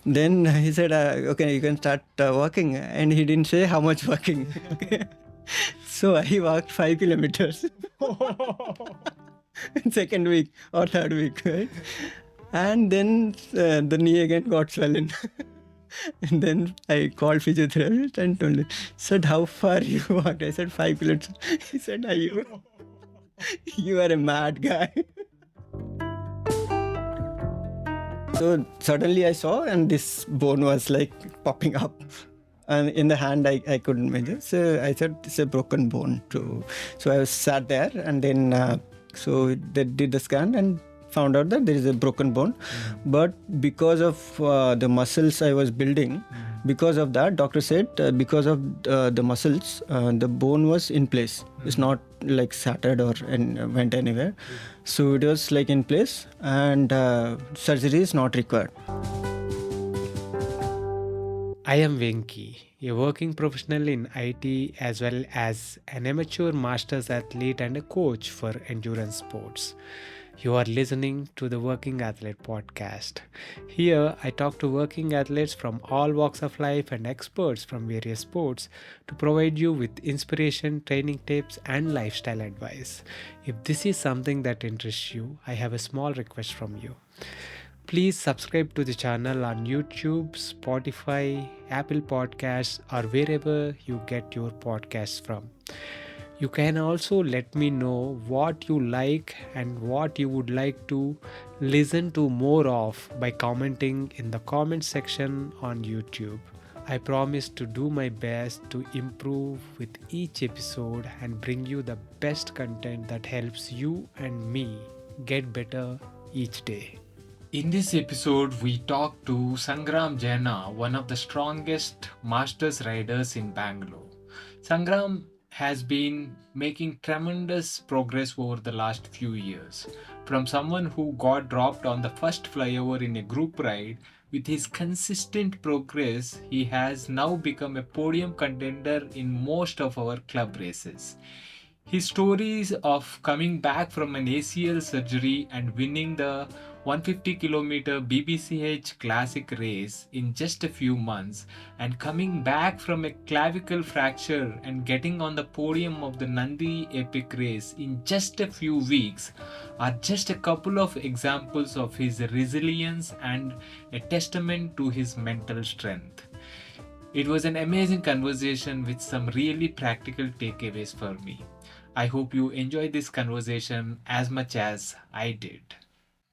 Then he said, okay, you can start walking. And he didn't say how much walking. So I walked 5 kilometers in second week or third week, right? And then the knee again got swollen. And then I called physiotherapist and told him, said, how far you walked? I said, 5 kilometers. He said, you are a mad guy. So suddenly I saw, and this bone was like popping up. And in the hand, I couldn't measure. So I said, it's a broken bone too. So I was sat there, and then so they did the scan and found out that there is a broken bone. But because of the muscles I was building, because of that, doctor said because of the muscles, the bone was in place. It's not like shattered or went anywhere. So it was like in place, and surgery is not required. I am Venki, a working professional in IT as well as an amateur masters athlete and a coach for endurance sports. You are listening to the Working Athlete podcast. Here, I talk to working athletes from all walks of life and experts from various sports to provide you with inspiration, training tips, and lifestyle advice. If this is something that interests you, I have a small request from you. Please subscribe to the channel on YouTube, Spotify, Apple Podcasts, or wherever you get your podcasts from. You can also let me know what you like and what you would like to listen to more of by commenting in the comment section on YouTube. I promise to do my best to improve with each episode and bring you the best content that helps you and me get better each day. In this episode, we talk to Sangram Jena, one of the strongest masters riders in Bangalore. Sangram has been making tremendous progress over the last few years. From someone who got dropped on the first flyover in a group ride, with his consistent progress, he has now become a podium contender in most of our club races. His stories of coming back from an ACL surgery and winning the 150-kilometer BBCH classic race in just a few months, and coming back from a clavicle fracture and getting on the podium of the Nandi Epic race in just a few weeks are just a couple of examples of his resilience and a testament to his mental strength. It was an amazing conversation with some really practical takeaways for me. I hope you enjoyed this conversation as much as I did.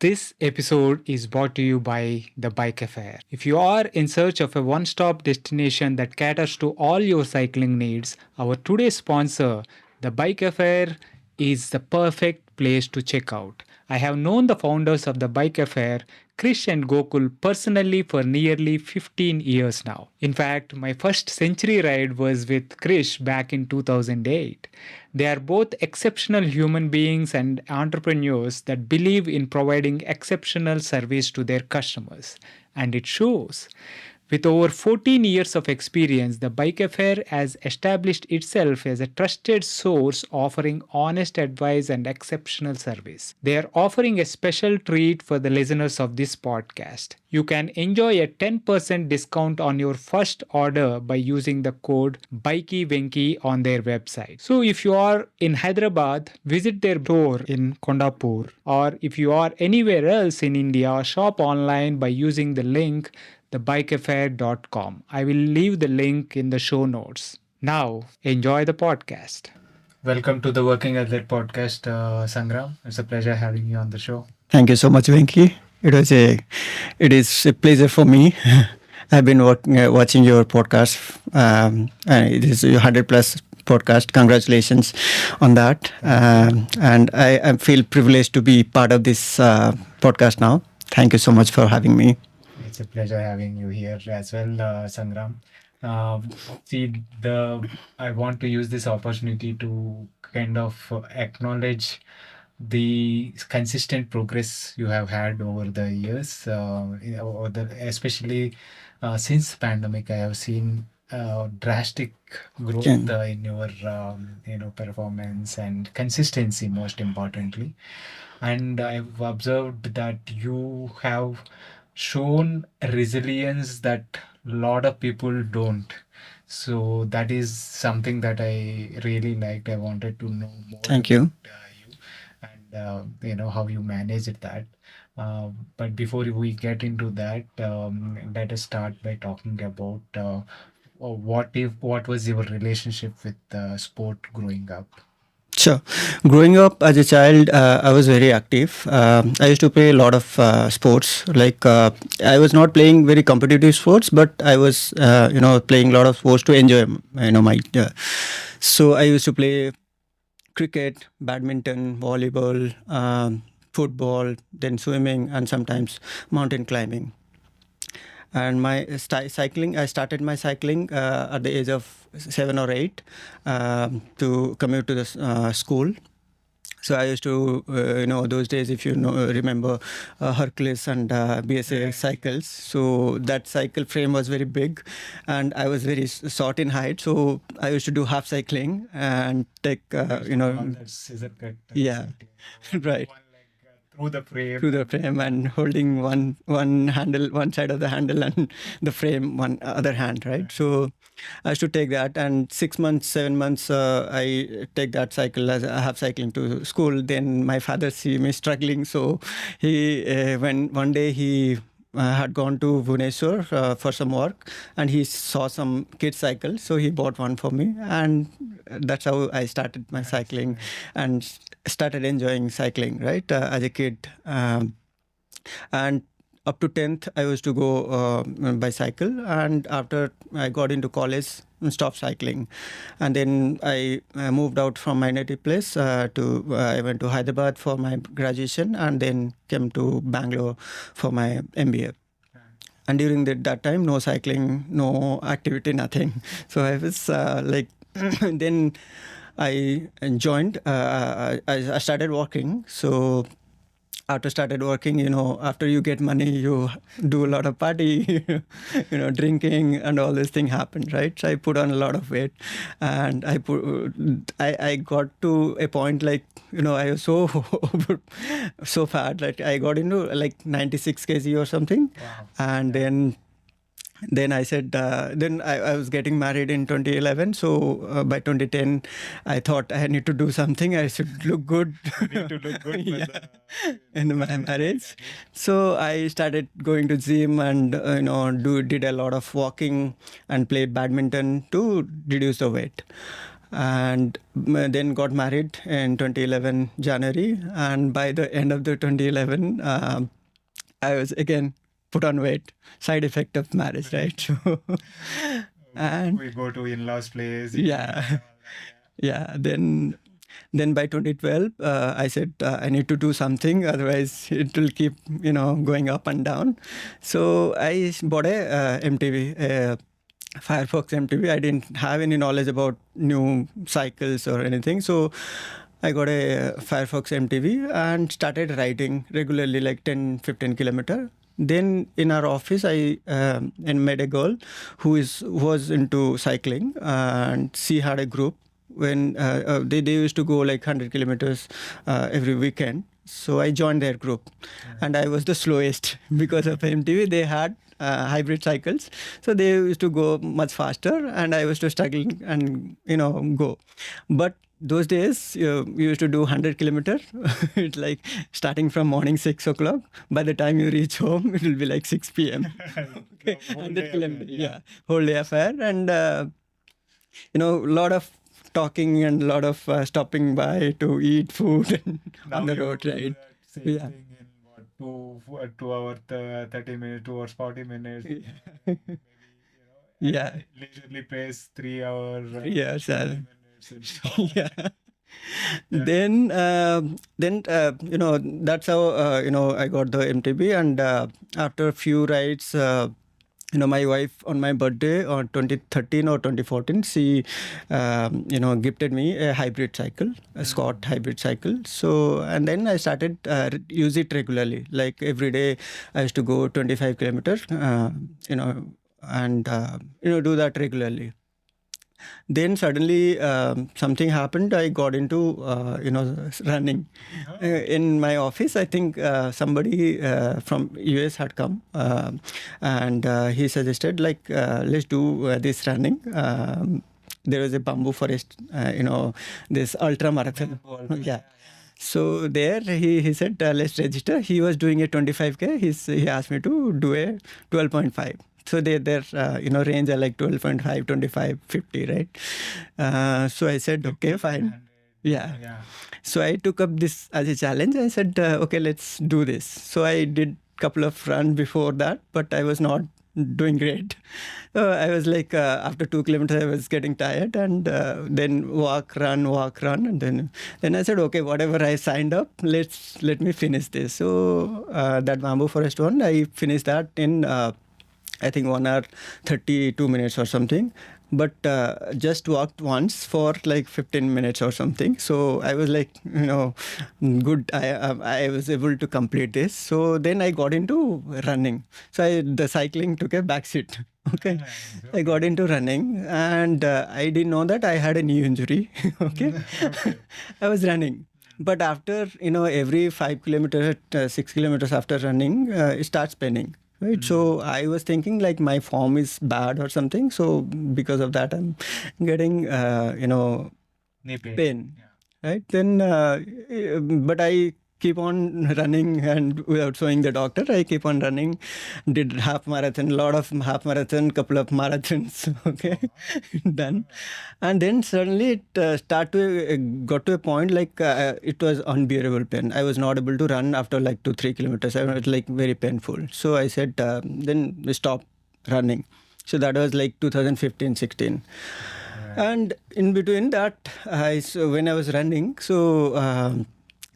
This episode is brought to you by The Bike Affair. If you are in search of a one stop destination that caters to all your cycling needs, our today's sponsor, The Bike Affair, is the perfect place to check out. I have known the founders of The Bike Affair, Krish and Gokul, personally for nearly 15 years now. In fact, my first century ride was with Krish back in 2008. They are both exceptional human beings and entrepreneurs that believe in providing exceptional service to their customers, and it shows. With over 14 years of experience, the Bike Affair has established itself as a trusted source offering honest advice and exceptional service. They are offering a special treat for the listeners of this podcast. You can enjoy a 10% discount on your first order by using the code BikeyVenki on their website. So if you are in Hyderabad, visit their store in Kondapur, or if you are anywhere else in India, shop online by using the link thebikeaffair.com. I will leave the link in the show notes. Now, enjoy the podcast. Welcome to the Working Athlete podcast, Sangram. It's a pleasure having you on the show. Thank you so much, Venki. It is a pleasure for me. I've been watching your podcast. It is your 100 plus podcast. Congratulations on that. And I feel privileged to be part of this podcast now. Thank you so much for having me. It's a pleasure having you here as well, Sangram. I want to use this opportunity to kind of acknowledge the consistent progress you have had over the years, especially since pandemic. I have seen drastic growth in your performance and consistency, most importantly. And I've observed that you have shown resilience that a lot of people don't. So that is something that I really liked. I wanted to know more Thank about you. you and how you managed that. But before we get into that, let us start by talking about what was your relationship with sport growing up? Sure. Growing up as a child, I was very active. I used to play a lot of sports. Like I was not playing very competitive sports, but I was, playing a lot of sports to enjoy, my. So I used to play cricket, badminton, volleyball, football, then swimming, and sometimes mountain climbing. And my cycling, I started my cycling at the age of 7 or 8 to commute to the school. So I used to, those days, if you remember Hercules and BSA cycles. So that cycle frame was very big, and I was very short in height. So I used to do half cycling and take, All that scissor cut. yeah, right. One leg through the frame. Through the frame and holding one handle, one side of the handle, and the frame one other hand, right? So I used to take that, and 6 months, 7 months, I take that cycle as I have cycling to school. Then my father see me struggling, so he when one day he had gone to Bhubaneswar for some work, and he saw some kids cycle, so he bought one for me, and that's how I started my cycling, and started enjoying cycling, right, as a kid. And up to 10th, I used to go by cycle, and after I got into college, stopped cycling. And then I moved out from my native place to I went to Hyderabad for my graduation, and then came to Bangalore for my MBA. And during that time, no cycling, no activity, nothing. So I was like, then I joined. I started working. So after started working, after you get money, you do a lot of party, drinking, and all this thing happened, right? So I put on a lot of weight, and I got to a point like, I was so so fat, like I got into like 96 kg or something. Wow. And then I said, then I was getting married in 2011. So by 2010, I thought I need to do something. I should look good. Need to look good Yeah, in in my marriage. So I started going to gym and did a lot of walking and played badminton to reduce the weight. And then got married in 2011 January, and by the end of the 2011, I was again put on weight. Side effect of marriage, right? So, and We go to in-laws' place. yeah, yeah. Then by 2012, I said I need to do something, otherwise it will keep going up and down. So I bought a MTV. Firefox MTV. I didn't have any knowledge about new cycles or anything. So I got a Firefox MTV and started riding regularly, like 10, 15 kilometer. Then in our office, I and met a girl who was into cycling, and she had a group when they used to go like 100 kilometers every weekend. So I joined their group, and I was the slowest because of MTV. They had hybrid cycles, so they used to go much faster, and I was to struggle and go. But those days, you used to do 100 kilometer. It's like starting from morning 6 o'clock. By the time you reach home, it will be like 6 p.m. Okay, 100 kilometer, yeah, whole day affair, and a lot of talking and a lot of stopping by to eat food on the road, right? Same Yeah. thing in what, 2 hours, 30 minutes, 2 hours, 40 minutes. Yeah. Maybe, Yeah. leisurely pace, 3 hours, Yeah, 20 minutes. And so on. Yeah. Then that's how I got the MTB, and after a few rides, my wife on my birthday on 2013 or 2014, she gifted me a hybrid cycle, a Scott hybrid cycle. So, and then I started use it regularly, like every day I used to go 25 kilometers, and do that regularly. Then suddenly something happened. I got into running. In my office, I think somebody from US had come, and he suggested like let's do this running. There was a bamboo forest, this ultra marathon. Yeah. So there he said let's register. He was doing a 25K. He asked me to do a 12.5. So their range are like 12.5, 25, 50, right? So I said okay, fine. Yeah. So I took up this as a challenge. I said okay, let's do this. So I did couple of runs before that, but I was not doing great. I was like after 2 kilometers I was getting tired, and then walk run, and then I said okay, whatever I signed up, let me finish this. So that bamboo forest one, I finished that in I think 1 hour 32 minutes or something, but just walked once for like 15 minutes or something. So I was like, good. I was able to complete this. So then I got into running. So the cycling took a backseat. Okay, I got into running, and I didn't know that I had a knee injury. Okay, I was running. But after, every 5 kilometers, 6 kilometers after running, it starts paining. Right. So I was thinking like my form is bad or something. So because of that, I'm getting, Knee pain. Yeah. Right. Then, but I keep on running, and without showing the doctor, I keep on running. Did half marathon, lot of half marathon, couple of marathons. Okay, done. And then suddenly it got to a point like it was unbearable pain. I was not able to run after like 2-3 kilometers. I was like very painful. So I said then we stop running. So that was like 2015-16. And in between that, when I was running, so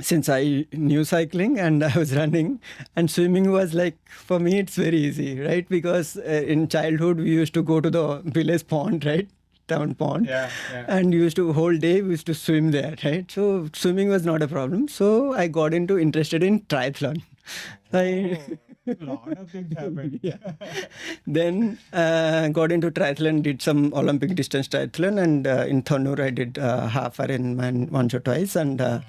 since I knew cycling and I was running, and swimming was like, for me, it's very easy, right? Because in childhood, we used to go to the village pond, right? Town pond. And whole day we used to swim there, right? So swimming was not a problem. So I got interested in triathlon. A lot of things happened. Yeah. Then got into triathlon, did some Olympic distance triathlon, and in Thanur I did half Ironman once or twice, and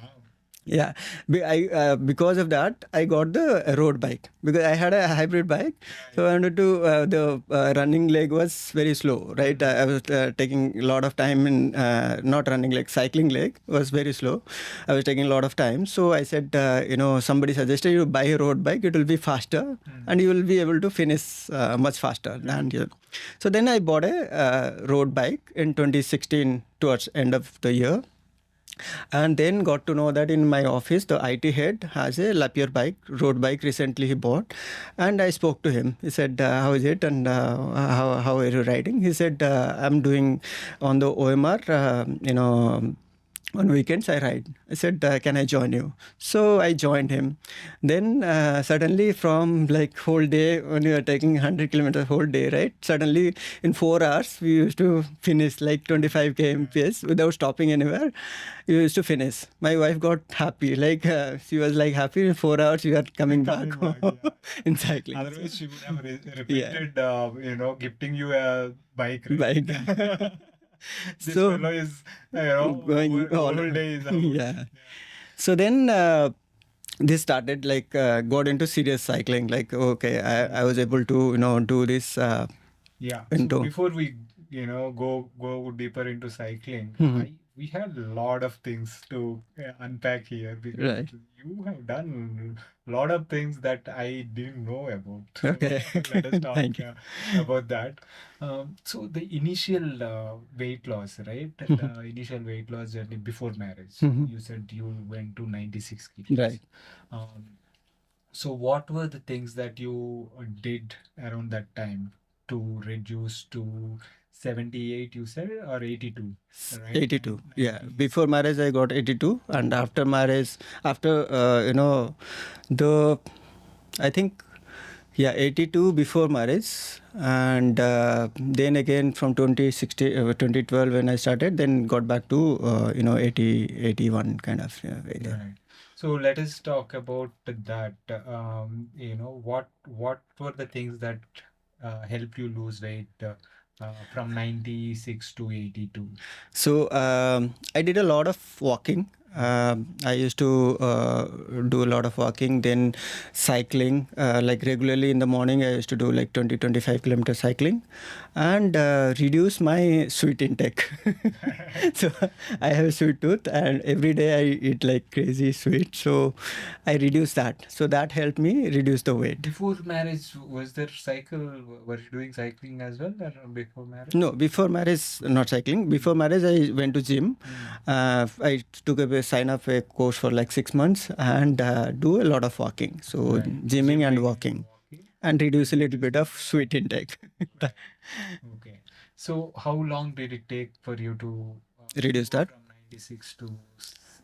yeah, because of that I got the road bike, because I had a hybrid bike. So I wanted to the running leg was very slow, right? I was taking a lot of time in not running leg, cycling leg was very slow. I was taking a lot of time. So I said, somebody suggested you buy a road bike, it will be faster, and you will be able to finish much faster than you. So then I bought a road bike in 2016 towards end of the year. And then got to know that in my office, the IT head has a Lapierre bike, road bike, recently he bought. And I spoke to him. He said, how is it? And how are you riding? He said, I'm doing on the OMR, on weekends I ride. I said, can I join you? So I joined him. Then suddenly from like whole day, when you are taking 100 kilometers whole day, right? Suddenly in 4 hours, we used to finish like 25 km without stopping anywhere. We used to finish. My wife got happy. Like she was like happy in 4 hours you are coming back in cycling. Otherwise, she would have repeated, gifting you a bike. Bike. This So fellow is, going all whole day is out. Yeah. So then this started like got into serious cycling. Like okay, I was able to do this. Yeah. Into So before we, go deeper into cycling, we had a lot of things to unpack here, because Right. you have done a lot of things that I didn't know about. So Okay. let us talk Thank you. about that. So the initial weight loss, right? The initial weight loss journey before marriage. You said you went to 96 kilos. Right. So what were the things that you did around that time to reduce to 78, you said, or 82? Right? 82. Yeah. Before marriage, I got 82, and after marriage, after I think 82 before marriage, and then again from 2012 when I started, then got back to 80, 81 kind of. Weight. Right. So let us talk about that. What were the things that helped you lose weight from 96 to 82? So I did a lot of walking. I used to do a lot of walking, then cycling, like regularly in the morning. I used to do like 20-25 kilometer cycling and reduce my sweet intake. So I have a sweet tooth and every day I eat like crazy sweet. So I reduced that. So that helped me reduce the weight. Before marriage, was there cycle? Were you doing cycling as well, or before marriage? No, before marriage, not cycling. Before marriage, I went to gym. I took a sign up a course for like 6 months and do a lot of walking. So gymming and walking and reduce a little bit of sweet intake. Okay. So how long did it take for you to Reduce go that. from 96 to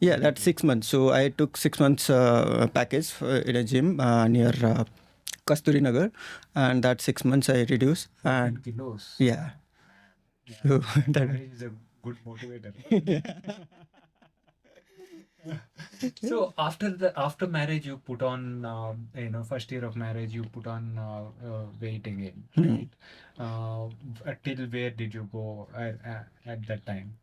Yeah, that's 6 months. So I took 6 months package in a gym near Kasturi Nagar, and that 6 months I reduced. 14 And kilos? yeah, Yeah, so that. marriage is a good motivator. So after marriage, you put on first year of marriage, you put on weight again, right? Till where did you go at that time?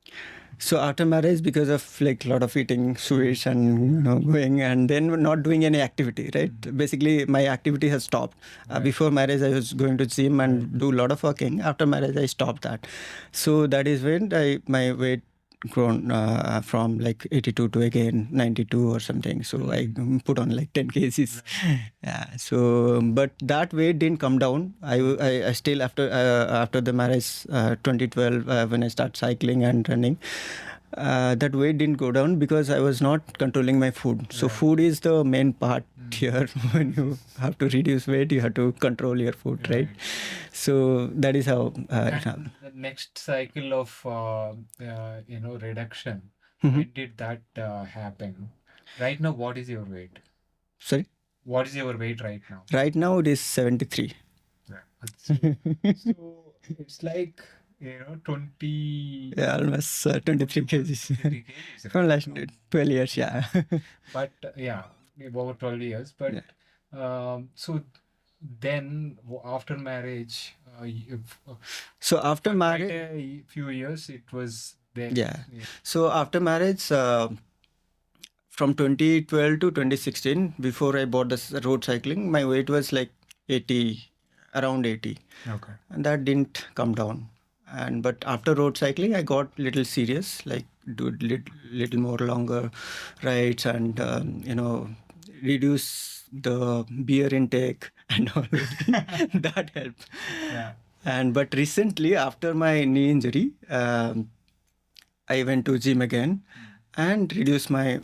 So after marriage, because of like a lot of eating sweets and going and then not doing any activity, right? Basically, my activity has stopped. Before marriage, I was going to gym and do a lot of walking. After marriage, I stopped that. So that is when my weight grown from like 82 to again 92 or something. So I put on like 10 kgs. Yeah. So but that weight didn't come down. I still after the marriage 2012 when I start cycling and running. That weight didn't go down because I was not controlling my food. So food is the main part here. When you have to reduce weight, you have to control your food, right? So that is how it happened. The next cycle of reduction, when did that happen? Right now, what is your weight? Sorry? What is your weight right now? Right now it is 73. So it's like 20. Yeah, almost 23 kgs. 23 kgs. From last 12 years, yeah. But yeah, over 12 years. But so then after marriage, So after quite marriage, a few years, it was there. yeah. So after marriage, from 2012 to 2016, before I bought this road cycling, my weight was like 80, around 80. Okay. And that didn't come down. And but after road cycling, I got little serious, like do little more longer rides and reduce the beer intake and all. That helped. Yeah. And but recently, after my knee injury, I went to gym again and reduced my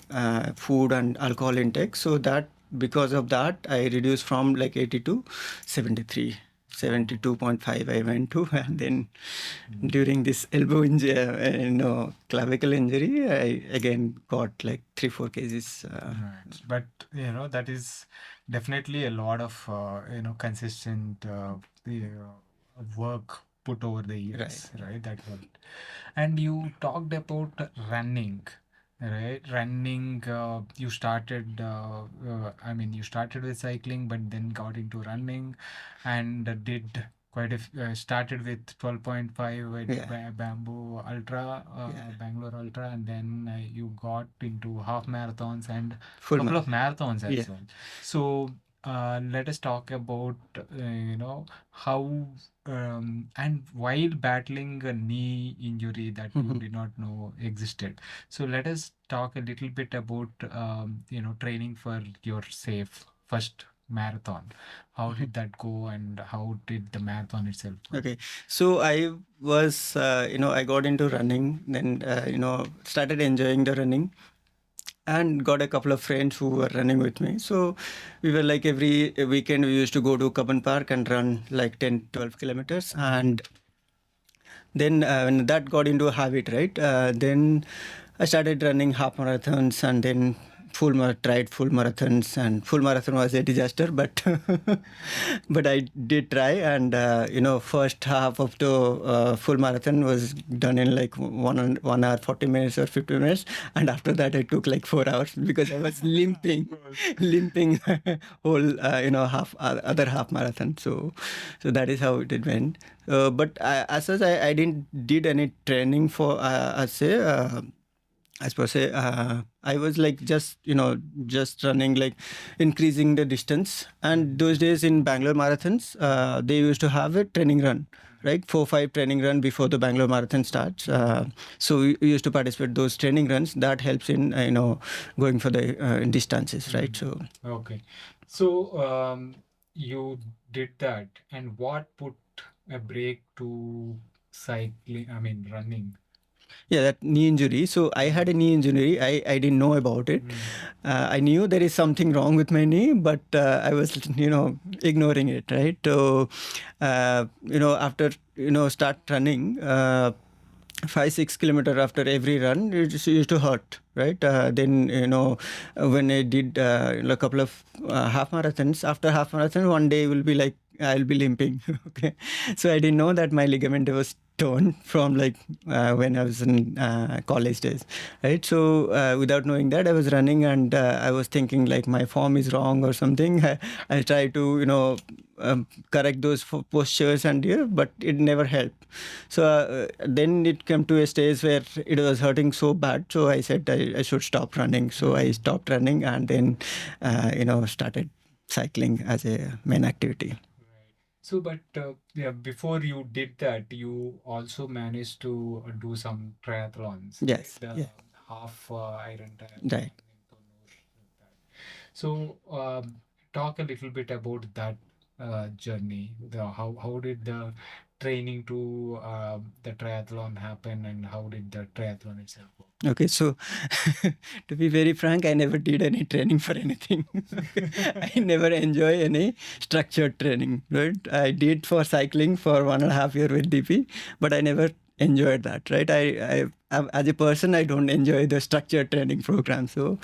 food and alcohol intake. So that because of that, I reduced from like 80 to 73. 72.5 I went to, and then during this elbow injury, clavicle injury, I again got like 3-4 kgs. Right. But that is definitely a lot of consistent work put over the years, right? That worked. And you talked about running, right? Running, you started. You started with cycling, but then got into running, and did quite started with 12.5 at Bamboo Ultra, Bangalore Ultra, and then you got into half marathons and couple of marathons as well. So let us talk about how and while battling a knee injury that you did not know existed. So let us talk a little bit about training for your safe first marathon. How did that go, and how did the marathon itself go? Okay, so I was I got into running, then started enjoying the running, and got a couple of friends who were running with me. So we were like every weekend we used to go to Cubbon Park and run like 10-12 kilometers. And then when that got into a habit, right, then I started running half marathons and then tried full marathons, and full marathon was a disaster, but but I did try, and first half of the full marathon was done in like 1 hour 40 minutes or 50 minutes, and after that I took like 4 hours because I was limping whole half other half marathon. So that is how it went. But as such, I didn't did any training for I suppose I was like just running, like increasing the distance. And those days in Bangalore marathons, they used to have a training run, right? 4-5 training run before the Bangalore marathon starts. So we used to participate those training runs. That helps in going for the distances, right? So Okay. So you did that, and what put a break to cycling? I mean, running. yeah, that knee injury. So I had a knee injury. I didn't know about it. I knew there is something wrong with my knee, but I was ignoring it, right? So after start running. 5-6 kilometer after every run, it just used to hurt, right? Then when I did a couple of half marathons, after half marathon, one day will be like I'll be limping. Okay, so I didn't know that my ligament was torn from like when I was in college days, right? So without knowing that, I was running, and I was thinking like my form is wrong or something. I try to correct those postures, and but it never helped. So then it came to a stage where it was hurting so bad. So I said I should stop running. So I stopped running, and then started cycling as a main activity. So, but yeah, before you did that, you also managed to do some triathlons. Yes. Right? Yeah. Half Iron triathlon. Right. So, talk a little bit about that journey. How did the training to the triathlon happen, and how did the triathlon itself work? Okay, so to be very frank, I never did any training for anything. I never enjoy any structured training, right? I did for cycling for 1.5 years with DP, but I never enjoyed that, right? I as a person, I don't enjoy the structured training program. So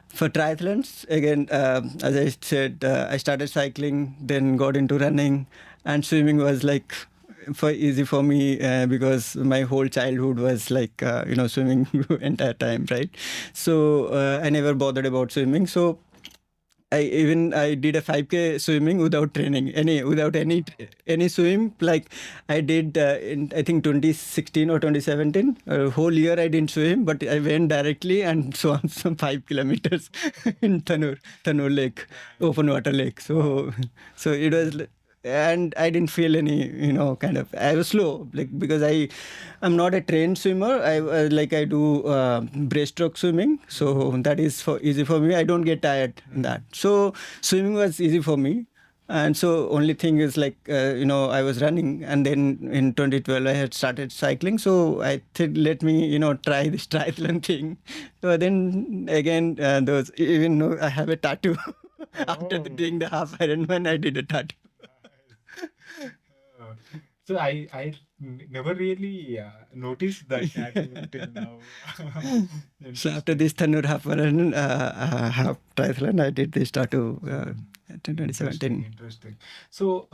for triathlons, again, as I said, I started cycling, then got into running, and swimming was like easy for me because my whole childhood was like swimming entire time, right? So I never bothered about swimming. So I did a 5K swimming without training, without any swim. Like I did in I think 2016 or 2017. A whole year I didn't swim, but I went directly and swam some 5 kilometers in Tanur Lake, open water lake. So it was. And I didn't feel any, kind of. I was slow, like because I'm not a trained swimmer. I do breaststroke swimming, so that is easy for me. I don't get tired in that. So swimming was easy for me, and so only thing is like I was running, and then in 2012 I had started cycling. So I said, let me try this triathlon thing. So then again, those even though I have a tattoo after doing the half Ironman, I did a tattoo. So I never really noticed that tattoo till now. So after this Thanur half marathon, half triathlon, I did this tattoo in 2017. Interesting. So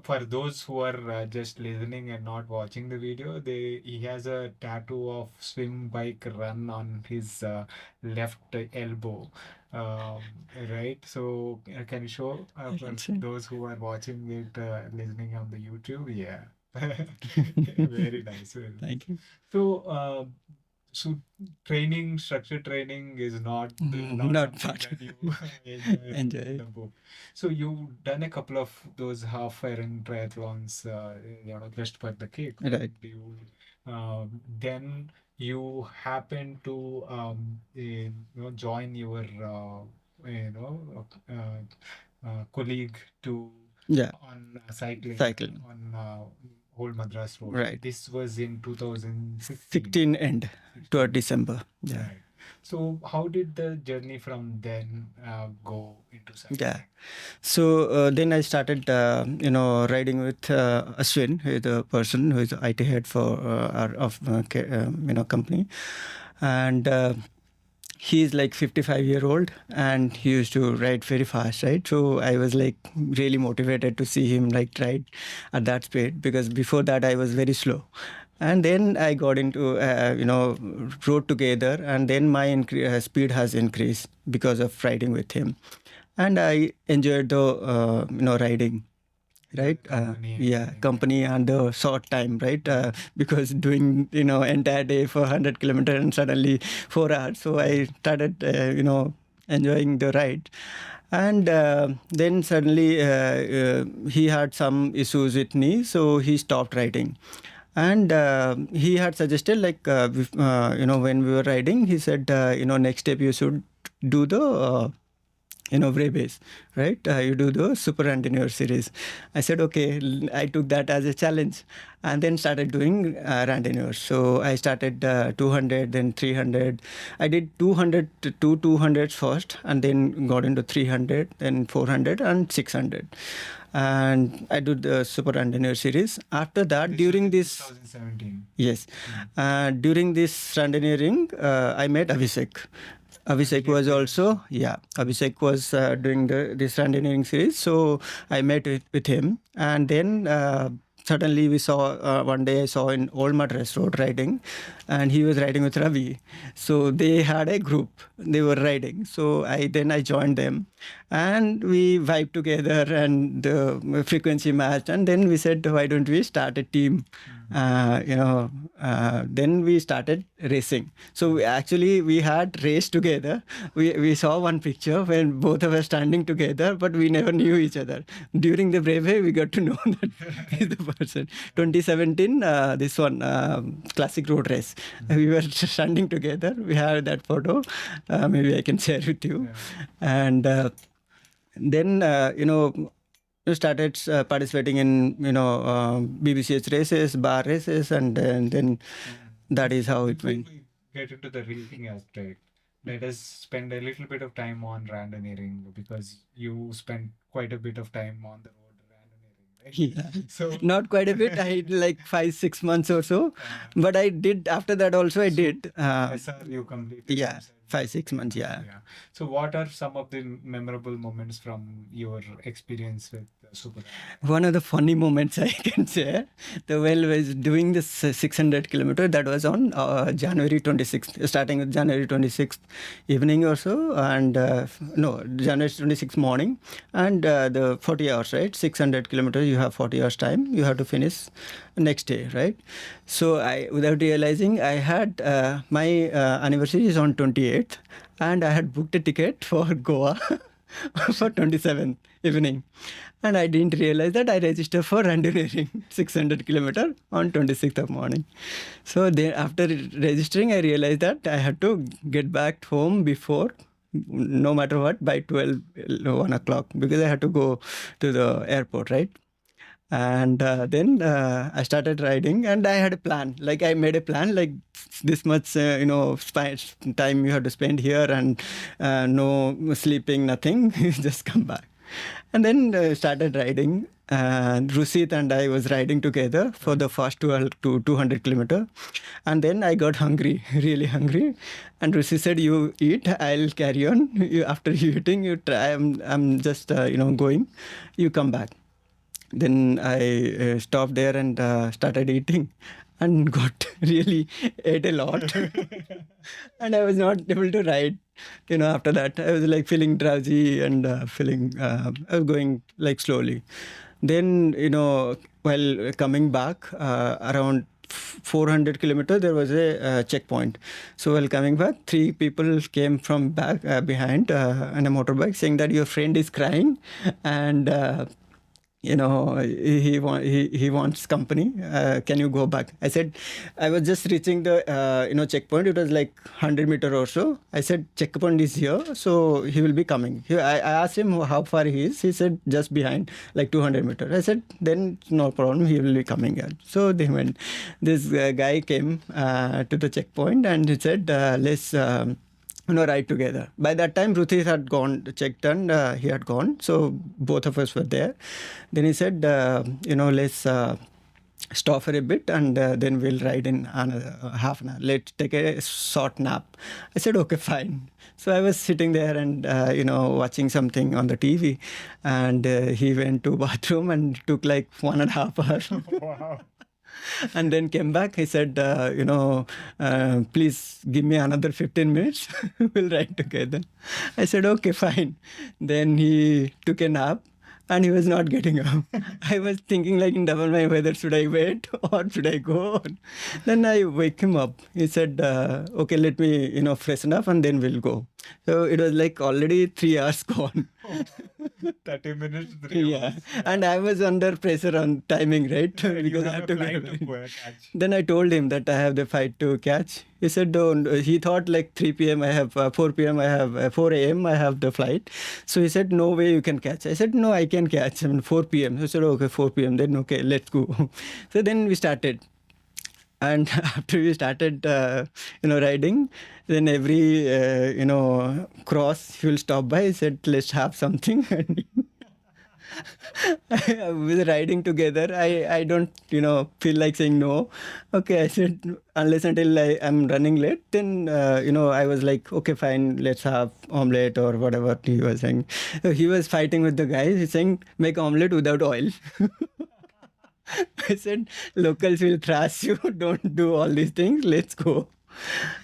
for those who are just listening and not watching the video, he has a tattoo of swim, bike, run on his left elbow. Right. So can you show for those who are watching it, listening on the YouTube? Yeah. Very nice. Thank you. So so structured training is not Not something part. that you Enjoy. the book. So you've done a couple of those half Iron triathlons, just for the cake. Right. Then you happen to join your colleague to on cycling on Old Madras Road. Right. This was in 2016. 16 end to December. Yeah. Right. So how did the journey from then go into cycling? Yeah. So then I started, riding with Ashwin, who is the person who is the IT head for our company, and he's like 55-year-old and he used to ride very fast, right? So I was like really motivated to see him like ride at that speed, because before that I was very slow. And then I got into rode together, and then my speed has increased because of riding with him, and I enjoyed the riding, right? Company and the short time, right? Because doing entire day for 100 kilometers and suddenly 4 hours, so I started enjoying the ride. And then suddenly he had some issues with knee, so he stopped riding. And he had suggested, like when we were riding, he said, next step you should do the brevets, right? You do the super engineer series. I said, okay. I took that as a challenge, and then started doing randonneurs. So I started 200, then 300. I did 200 to 200 first, and then got into 300, then 400 and 600. And I did the super engineer series. After that, during this 2017. Yes, during this randonneuring, I met Abhishek. Abhishek was also, Abhishek was doing this randonneuring series. So I met with him, and then suddenly we saw, one day I saw in Old Madras Road riding, and he was riding with Ravi. So they had a group, they were riding. So I joined them, and we vibed together, and the frequency matched. And then we said, why don't we start a team? Then we started racing. So we had raced together. We saw one picture when both of us standing together, but we never knew each other. During the brevet, we got to know that he's the person. 2017, this one, classic road race. We were standing together. We have that photo. Maybe I can share with you. And then, we started participating in BBCH races, bar races, and then that is how it went. We get into the racing aspect. Let us spend a little bit of time on randonneuring, because you spent quite a bit of time on the road randonneuring, right? Yeah. So Not quite a bit. I did like 5-6 months or so, but I did after that also. I did. SR you completed. Yeah, 5-6 months. Yeah. So what are some of the memorable moments from your experience with Super? One of the funny moments I can share, was doing this 600 kilometer. That was on January 26th, starting with January 26th evening or so, and January 26th morning, and the 40 hours, right? 600 kilometers, you have 40 hours time. You have to finish next day, right? So I, without realizing, I had my anniversary is on 28th, and I had booked a ticket for Goa for 27th evening. And I didn't realize that I registered for randonneuring 600 kilometer on 26th of morning. So then after registering, I realized that I had to get back home before, no matter what, by 1 o'clock, because I had to go to the airport, right? And then I started riding, and I had a plan. Like I made a plan, like this much, time you have to spend here, and no sleeping, nothing, just come back. And then started riding. Rusit and I was riding together for the first 200 kilometer. And then I got hungry, really hungry. And Rusit said, you eat, I'll carry on. After you eating, you try, I'm just, going, you come back. Then I stopped there and started eating, and got really ate a lot. And I was not able to ride. After that, I was like feeling drowsy and feeling, I was going like slowly. Then, while coming back around 400 kilometers, there was a checkpoint. So while coming back, 3 people came from back behind on a motorbike, saying that your friend is crying, and he wants company. Can you go back? I said, I was just reaching the checkpoint. It was like 100 meter or so. I said, checkpoint is here, so he will be coming. I asked him how far he is. He said just behind, like 200 meters. I said, then no problem, he will be coming in. So they went. This guy came to the checkpoint, and he said, let's ride together. By that time, Ruthis had gone, checked, and he had gone. So both of us were there. Then he said, let's stop for a bit, and then we'll ride in another half an hour. Let's take a short nap. I said, okay, fine. So I was sitting there and, watching something on the TV, and he went to bathroom and took like 1.5 hours. Wow. And then came back. He said, please give me another 15 minutes. We'll ride together. I said, okay, fine. Then he took a nap and he was not getting up. I was thinking like in double mind whether should I wait or should I go on. Then I wake him up. He said, okay, let me, freshen up and then we'll go. So it was like already 3 hours gone. 30 minutes, 3 Yeah, hours. and I was under pressure on timing, right? You Because I have had a to flight get to catch. Then I told him that I have the flight to catch. He said, don't. He thought like 3 p.m. I have 4 p.m. I have 4 a.m. I have the flight. So he said, no way you can catch. I said, no, I can catch. 4 p.m. He said, okay, 4 p.m. Then okay, let's go. So then we started. And after we started, riding, then every, cross he will stop by. He said, let's have something. With riding together, I don't, feel like saying no. Okay, I said, unless until I am running late, then, I was like, okay, fine, let's have omelette or whatever he was saying. So he was fighting with the guys. He's saying, make omelette without oil. I said, locals will thrash you. Don't do all these things. Let's go.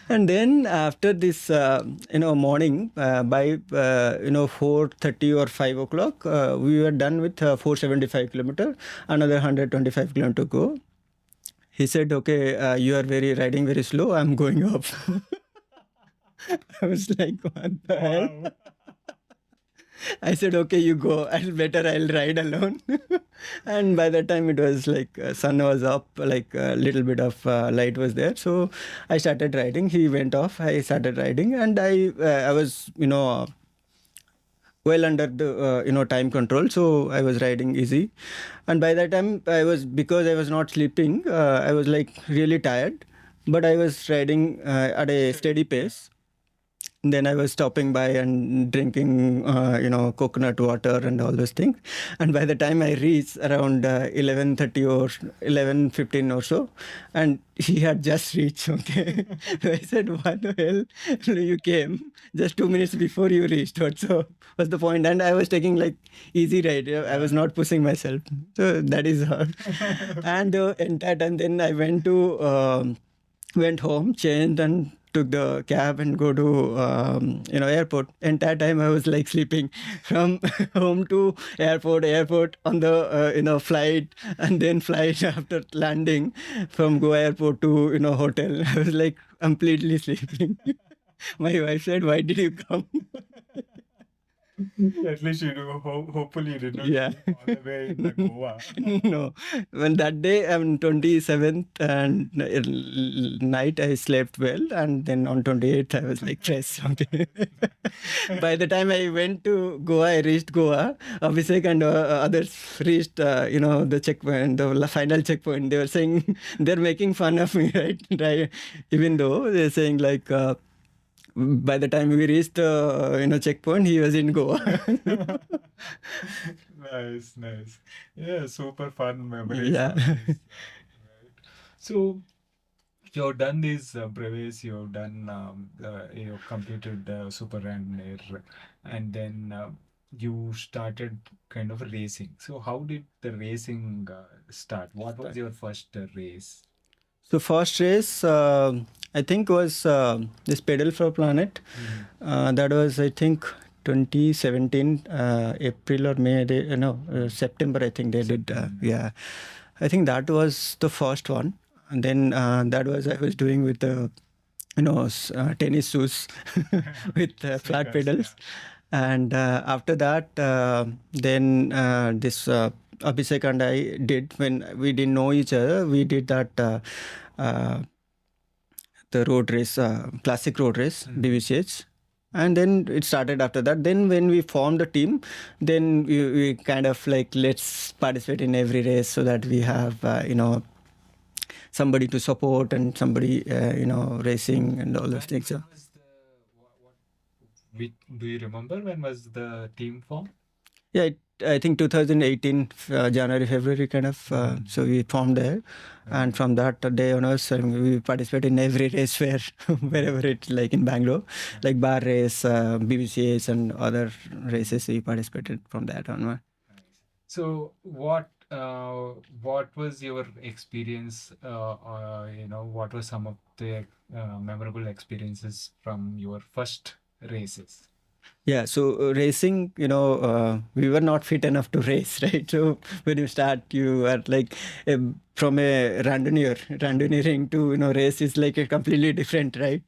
And then after this, morning, by 4:30 or 5 o'clock, we were done with 475 kilometer, another 125 kilometer to go. He said, okay, you are riding very slow. I'm going up. I was like, what the hell? Wow. I said, okay, you go. I'll ride alone. And by that time it was like sun was up, like a little bit of light was there. So I started riding. He went off. I started riding, and I was, well under the time control. So I was riding easy. And by that time because I was not sleeping, I was like really tired, but I was riding at a steady pace. Then I was stopping by and drinking, coconut water and all those things. And by the time I reached around 11:30 or 11:15 or so, and he had just reached. Okay, so I said, "What the hell? You came just 2 minutes before you reached. What's the point?" And I was taking like easy ride. I was not pushing myself. So that is how. And entire time, then I went home, changed, and took the cab and go to airport. Entire time I was like sleeping from home to airport on the flight, and then flight after landing from Goa airport to hotel. I was like completely sleeping. My wife said, "Why did you come?" At least hopefully you did not Yeah. sleep all the way in the Goa. No, when that day, 27th and night, I slept well, and then on 28th, I was like fresh. Okay. By the time I went to Goa, I reached Goa. Abhishek and others reached, the checkpoint, the final checkpoint. They were saying they're making fun of me, right? Right? Even though they're saying like. By the time we reached the checkpoint, he was in Goa. Nice. Yeah, super fun memories. Yeah. Right. So you've done these brevets, you've done, you've completed Super and Air, and then you started kind of racing. So how did the racing start? What was your first race? So first race, I think was this Pedal for Planet. That was, I think, 2017, April or May. September. I think they did. Yeah, I think that was the first one. And then that was I was doing with the, tennis shoes with flat pedals. And after that, then this Abhishek and I did, when we didn't know each other, we did that the road race, classic road race, BBCH. And then it started after that. Then when we formed a team, then we kind of like, let's participate in every race so that we have, somebody to support and somebody, racing and all those things. So. When was do you remember when was the team formed? Yeah, I think 2018 January, February kind of. So we formed there, and from that day onwards, we participate in every race where wherever it's like in Bangalore, like bar race, BBCH, and other races. We participated from that onward. So what was your experience? What were some of the memorable experiences from your first races? Yeah, so racing, we were not fit enough to race, right? So when you start, you are like from a randonneuring to race is like a completely different, right?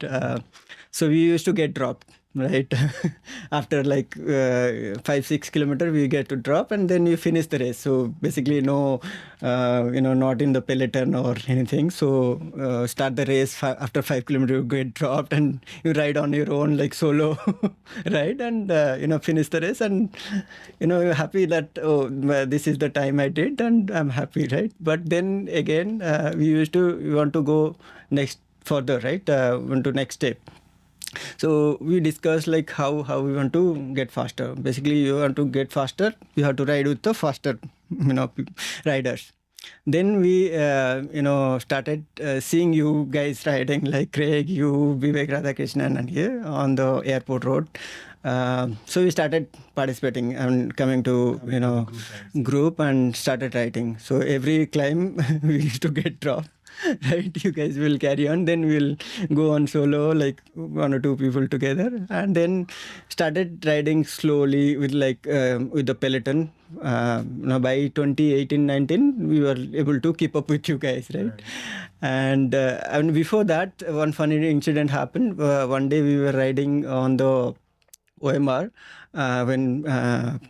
So we used to get dropped, right? After like 5-6 kilometers, we get to drop, and then you finish the race. So basically, no, not in the peloton or anything. So start the race after 5 kilometers, you get dropped, and you ride on your own like solo, right? And finish the race, and you're happy that this is the time I did, and I'm happy, right? But then again, we want to go next further, right? Want to next step. So we discussed like how we want to get faster. Basically, you want to get faster, you have to ride with the faster riders. Then we started seeing you guys riding, like Craig, you, Vivek, Radhakrishnan, and here on the airport road. So we started participating and coming to group and started riding. So every climb we used to get dropped. Right, you guys will carry on, then we'll go on solo, like one or two people together, and then started riding slowly with with the peloton. Now by 2018-19 we were able to keep up with you guys, right? And before that, one funny incident happened. One day we were riding on the OMR when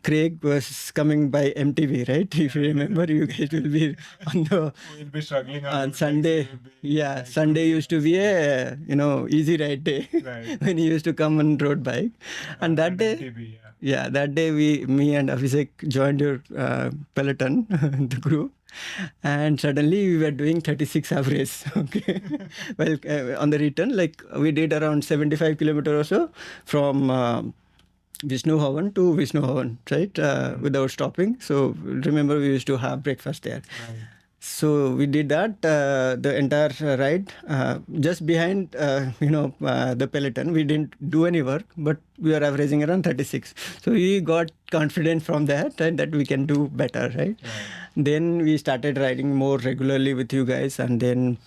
Craig was coming by MTV, right? If you remember, you guys will be on the We'll be struggling on Sunday. Yeah, Sunday used to be a easy ride day when he used to come on road bike, and that day. MTV, Yeah, that day me and Abhishek joined your peloton, the group, and suddenly we were doing 36 average. Okay, well, on the return, like we did around 75 kilometers or so from Vishnu Havan to Vishnu Havan, right? Without stopping. So remember, we used to have breakfast there. So we did that the entire ride just behind the peloton. We didn't do any work, but we are averaging around 36. So we got confidence from that, and that we can do better, right? Then we started riding more regularly with you guys, and then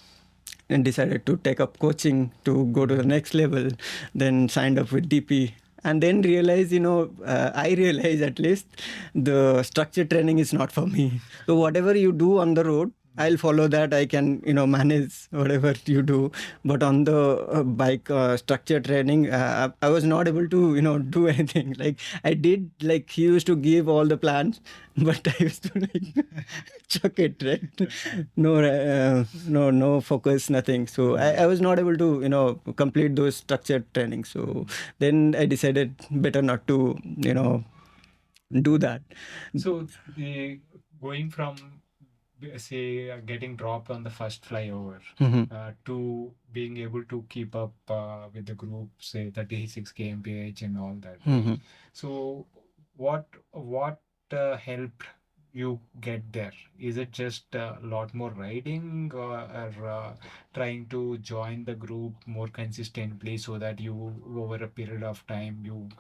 and decided to take up coaching to go to the next level. Then signed up with DP, and then realized, I realized at least the structure training is not for me. So whatever you do on the road, I'll follow that. I can, manage whatever you do. But on the bike structure training, I was not able to, do anything. Like I did, like he used to give all the plans, but I used to like chuck it, right? No focus, nothing. So I was not able to, complete those structured trainings. So then I decided better not to, do that. So going from say getting dropped on the first flyover to being able to keep up with the group, say 36 kmph and all that. So what helped you get there? Is it just a lot more riding, or trying to join the group more consistently so that you over a period of time you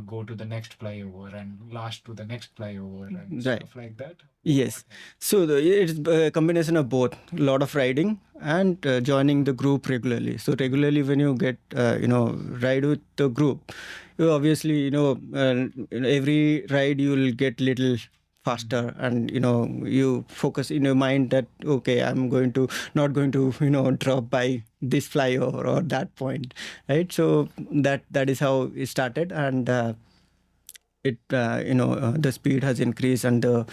go to the next flyover and last to the next flyover and stuff like that? Yes. So it's a combination of both. A lot of riding and joining the group regularly. So regularly when you get, ride with the group, you obviously, every ride you will get little faster, and you focus in your mind that okay, I'm not going to drop by this flyover or that point, right? So that is how it started, and it the speed has increased, and the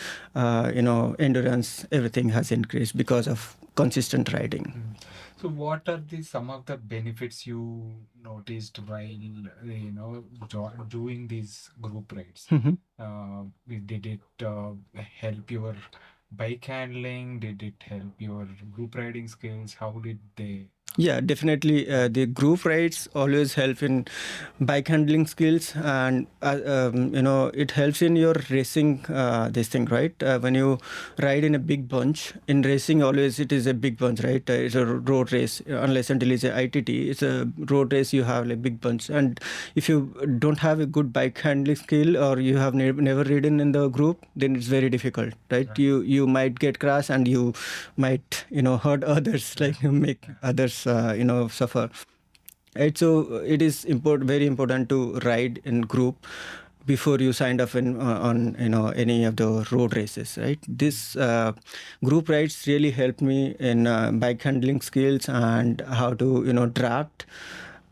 endurance, everything has increased because of consistent riding. So what are some of the benefits you noticed while doing these group rides? Did it help your bike handling? Did it help your group riding skills? How did they Yeah, definitely. The group rides always help in bike handling skills, and it helps in your racing. This thing, right? When you ride in a big bunch in racing, always it is a big bunch, right? It's a road race, unless until it's a ITT. It's a road race. You have like big bunch, and if you don't have a good bike handling skill or you have never ridden in the group, then it's very difficult, right? Right. You might get crash and you might hurt others, like make others suffer, right? So it is very important to ride in group before you signed up on any of the road races, right? This group rides really helped me in bike handling skills and how to draft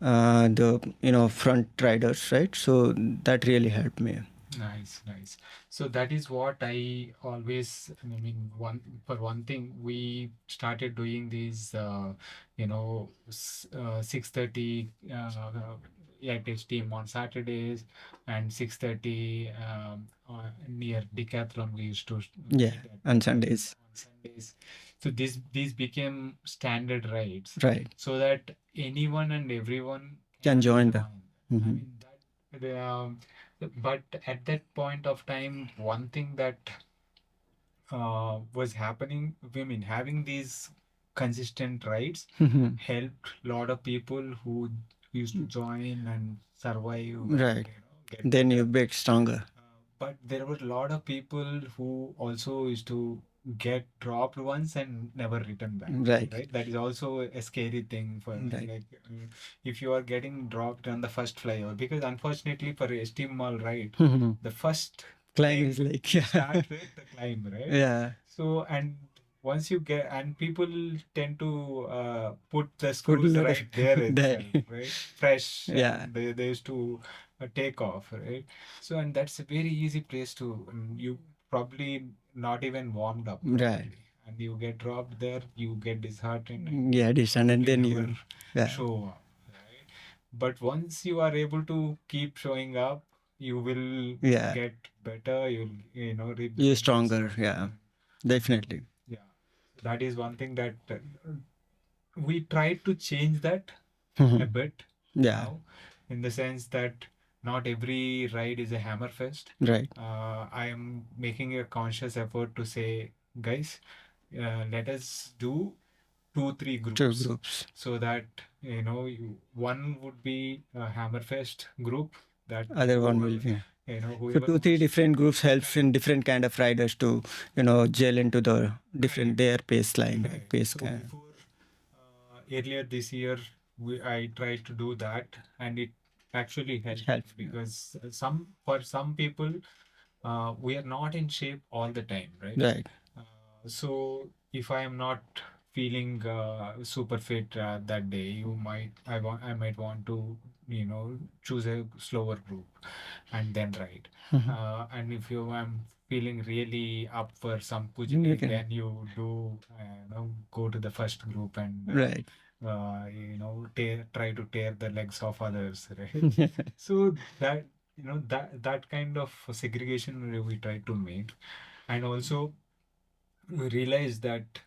the front riders, right? So that really helped me. Nice, nice. So that is what I always, I mean, one thing, we started doing these, 6:30 EITH team on Saturdays and 6:30 near Decathlon. We used to Yeah, meet at on Sundays. on Sundays. So these became standard rides, Right. so that anyone and everyone Can join the. I mean that but at that point of time, one thing that was happening, I mean, having these consistent rides Mhm. helped a lot of people who used to join and survive Right. get Then you better. get stronger. But there were a lot of people who also used to get dropped once and never return back. Right. That is also a scary thing for Right. like if you are getting dropped on the first flyover, because unfortunately for a steam mall ride, Mhm. the first Climb leg is like you start with the climb, right? yeah. So and once you get, and people tend to put the Put a screws lot of right there there. itself, right? Fresh, Yeah. and they used to take off, right? So, and that's a very easy place to, you probably not even warmed up Right. properly, and you get dropped there, you get disheartened, and Yeah, this and probably then never you. Yeah. show up, right? But once you are able to keep showing up, you will Yeah. get better. You'll reap the You're benefits stronger. of, Yeah. Definitely. yeah. That is one thing that we tried to change that a Mhm. bit Yeah. now, in the sense that not every ride is a hammerfest. Right. I am making a conscious effort to say, guys, let us do 2 3 Two groups, groups. so that one would be a hammerfest group, that Other one will whoever be. So whoever 2 3 wants, different groups helps in different kind of riders to gel into the different their pace line, correct. pace. So before, earlier this year, I tried to do that, and it actually helped, Help. because for some people, we are not in shape all the time, right? Right. So if I am not feeling super fit that day, I might want to choose a slower group and then ride. Mhm. And if you am feeling really up for some You pujani, can. then you do go to the first group and Right. try to tear the legs of others, right? So that that kind of segregation we try to make, and also we realize that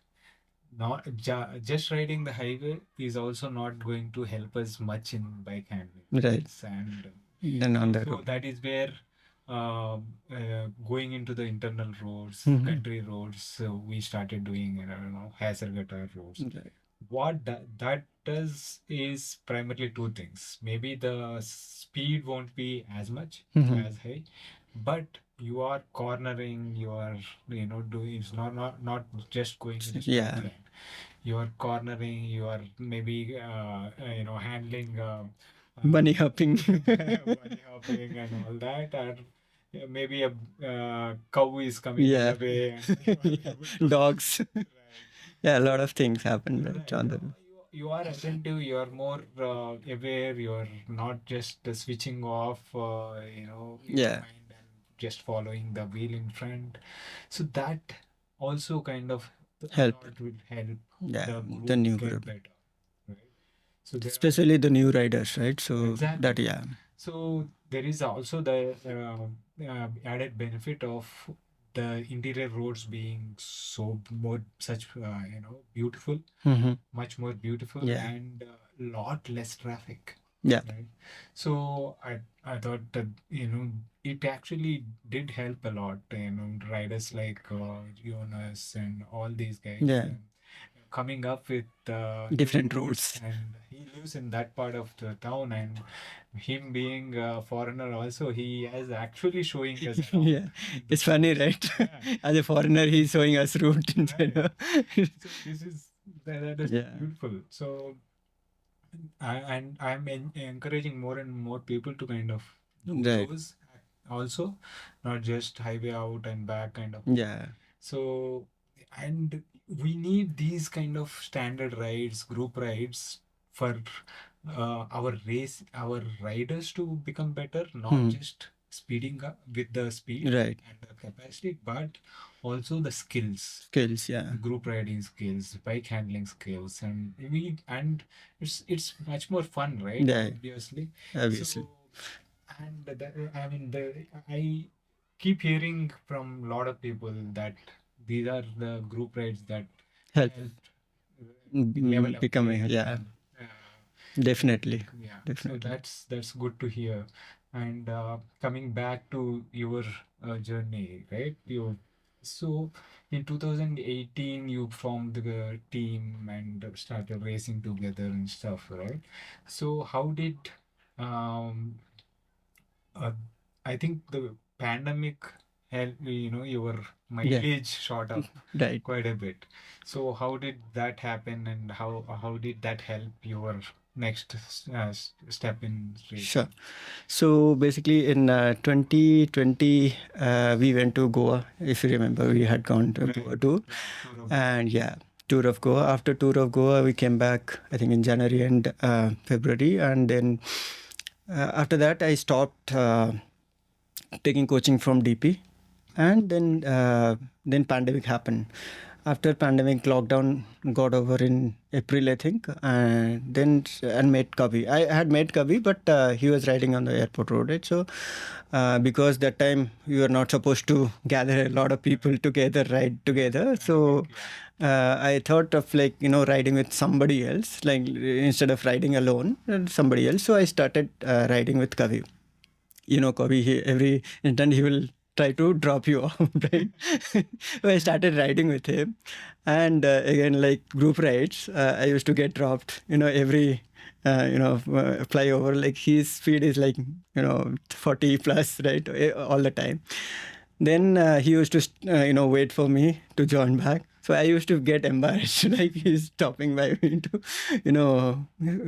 not just riding the highway is also not going to help us much in bike handling. Right. And Then on the so road. that is where going into the internal roads, Mhm. country roads, so we started doing Hasargata roads. Right. What that does is primarily two things. Maybe the speed won't be as much, Mhm. as high, but you are cornering, you are doing, it's not just going in a straight Yeah. line. You are cornering, you are maybe handling Bunny hopping. bunny hopping and all that, and maybe a cow is coming in Yeah. the way, and you are Yeah. able to Dogs. right. Yeah, a lot of things happen Right. right on the. You are attentive, you are more aware, you are not just switching off, your Yeah. mind and just following the wheel in front. So that also kind of Help. lot will help Yeah. the The group new get group. better. Right? So there are, Especially the new riders, right? So exactly. that yeah. So there is also the added benefit of the interior roads being such beautiful, Mm-hmm. much more beautiful, Yeah. and lot less traffic. Yeah. Right. So I thought that it actually did help a lot. Riders like Jonas and all these guys. Yeah. Coming up with new Different routes, routes. and he lives in that part of the town, and him being a foreigner also, he is actually showing us around Yeah. in the It's funny, roads. right? Yeah, As a foreigner, he's showing us route instead right. of. So this is that is Yeah. beautiful. So and I'm encouraging more and more people to kind of do Right. those also, not just highway out and back kind of. Yeah. So, and we need these kind of standard rides, group rides for our riders to become better, not Hmm. just speeding up with the speed Right. and the capacity, but also the skills, Skills. Yeah. group riding skills, bike handling skills, and it's much more fun, right? Yeah. Obviously. Obviously. So, and I mean, I keep hearing from a lot of people that these are the group rides that Help. helped level up Becoming. their, Yeah. uh, Definitely. yeah. So Definitely. that's good to hear. And coming back to your journey, right? So in 2018 you formed the team and started racing together and stuff, right? So how did um uh, I think the pandemic helped your Yeah. mileage shot up Right. quite a bit. So how did that happen, and how did that help your next step in racing? Sure. So basically, in 2020, we went to Goa. If you remember, we had gone to Right. Goa too. Yeah, tour of And yeah, tour of Goa. After tour of Goa, we came back, I think, in January and February. And then after that, I stopped taking coaching from DP. And then pandemic happened. After pandemic, lockdown got over in April, I think, and met Kavi. I had met Kavi, but he was riding on the airport road, right? So because that time we were not supposed to gather a lot of people together, ride together. So I thought of riding with somebody else, like instead of riding alone, somebody else. So I started riding with Kavi. Kavi, every instant he will try to drop you off, right? So I started riding with him. And again, like group rides, I used to get dropped, every, flyover. Like his speed is 40 plus, right? All the time. Then he used to, wait for me to join back. So I used to get embarrassed, like he's stopping by me to,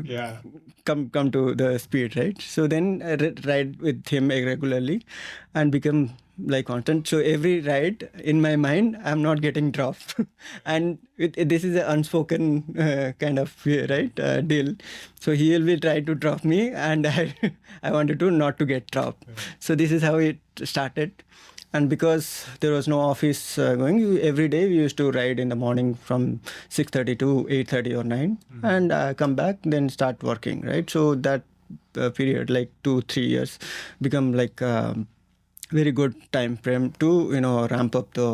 Yeah. come to the speed, right? So then I ride with him regularly, and become like constant. So every ride in my mind, I'm not getting dropped, and this is an unspoken kind of fear, right? Deal. So he will be try to drop me, and I wanted to not to get dropped. So this is how it started. And because there was no office going, every day we used to ride in the morning from 6:30 to 8:30 or 9, and come back, then start working, right? So that period, like 2-3 years, become like very good time frame to ramp up the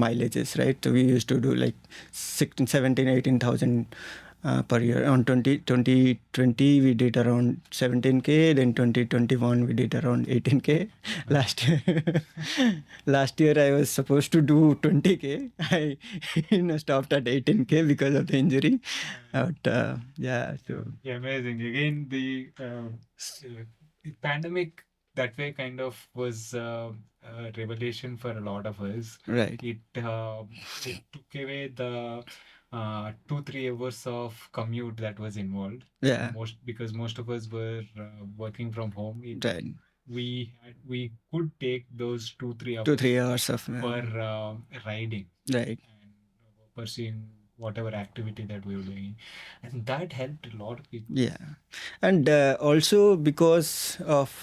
mileages, right? So we used to do like 16, 17, 18,000 per year. On 2020 we did around 17K, then 2021 we did around 18K. Last year I was supposed to do 20K. I stopped at 18K because of the injury. But yeah, so Yeah, amazing. Again, the pandemic that way kind of was a revelation for a lot of us. right. It took away the 2-3 hours of commute that was involved. Yeah. Because most of us were working from home. Right. We could take those 2-3 hours 2-3 hours of for riding right. and pursuing whatever activity that we were doing, and that helped a lot of people. Yeah, and also because of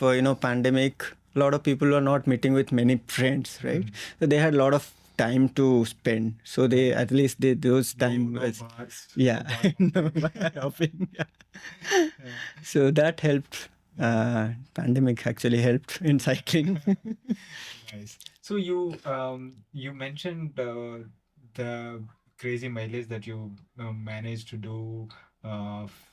pandemic, a lot of people were not meeting with many friends, right? So they had a lot of time to spend. So they at least those time No was bars, yeah, no bar no hopping. bar hopping, yeah. Yeah. So that helped. Pandemic actually helped in cycling. Nice. So you mentioned the crazy mileage that you managed to do uh, f-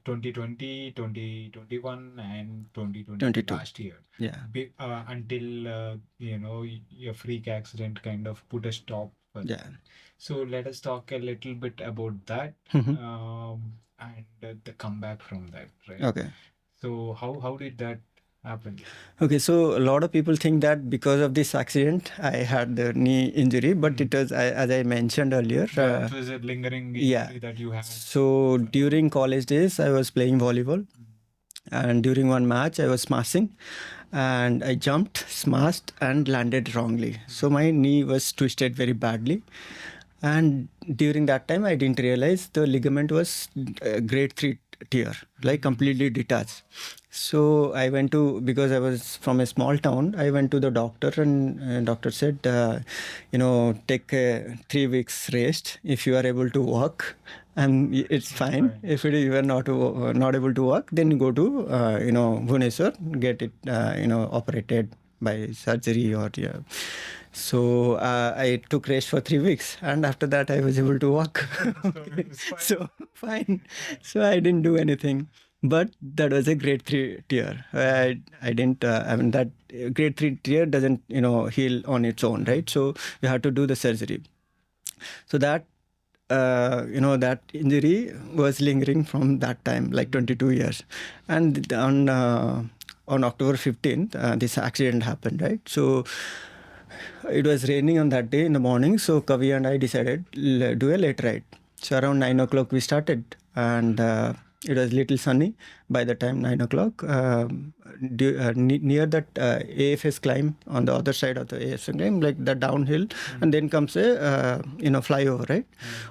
2020, 2021 and 2022 22. last year. Yeah. Until your freak accident kind of put a stop for Yeah. that. So let us talk a little bit about that Mhm. and the comeback from that, right? Okay. So how did that happen? Okay, so a lot of people think that because of this accident, I had the knee injury, but it was, as I mentioned earlier. Yeah, it was a lingering Yeah. injury that you had. So during college days, I was playing volleyball, and during one match, I was smashing, and I jumped, smashed, and landed wrongly. So my knee was twisted very badly. And during that time, I didn't realize the ligament was grade 3 tear, like completely detached. So I went to, because I was from a small town, I went to the doctor, and doctor said, take 3 weeks rest. If you are able to walk, and it's fine. If you are not able to walk, then go to Bhubaneswar, get it operated by surgery or yeah. So I took rest for 3 weeks, and after that I was able to walk. Okay. So fine. So I didn't do anything, but that was a grade 3 tear. I didn't. I mean that grade 3 tear doesn't heal on its own, right? So you have to do the surgery. So that that injury was lingering from that time, like 22 years, and on October 15th, this accident happened, right? So it was raining on that day in the morning, so Kavi and I decided do a late ride. So around 9 o'clock we started, and it was little sunny by the time 9 o'clock. Near that AFS climb, on the other side of the AFS climb, like the downhill, and then comes a flyover, right?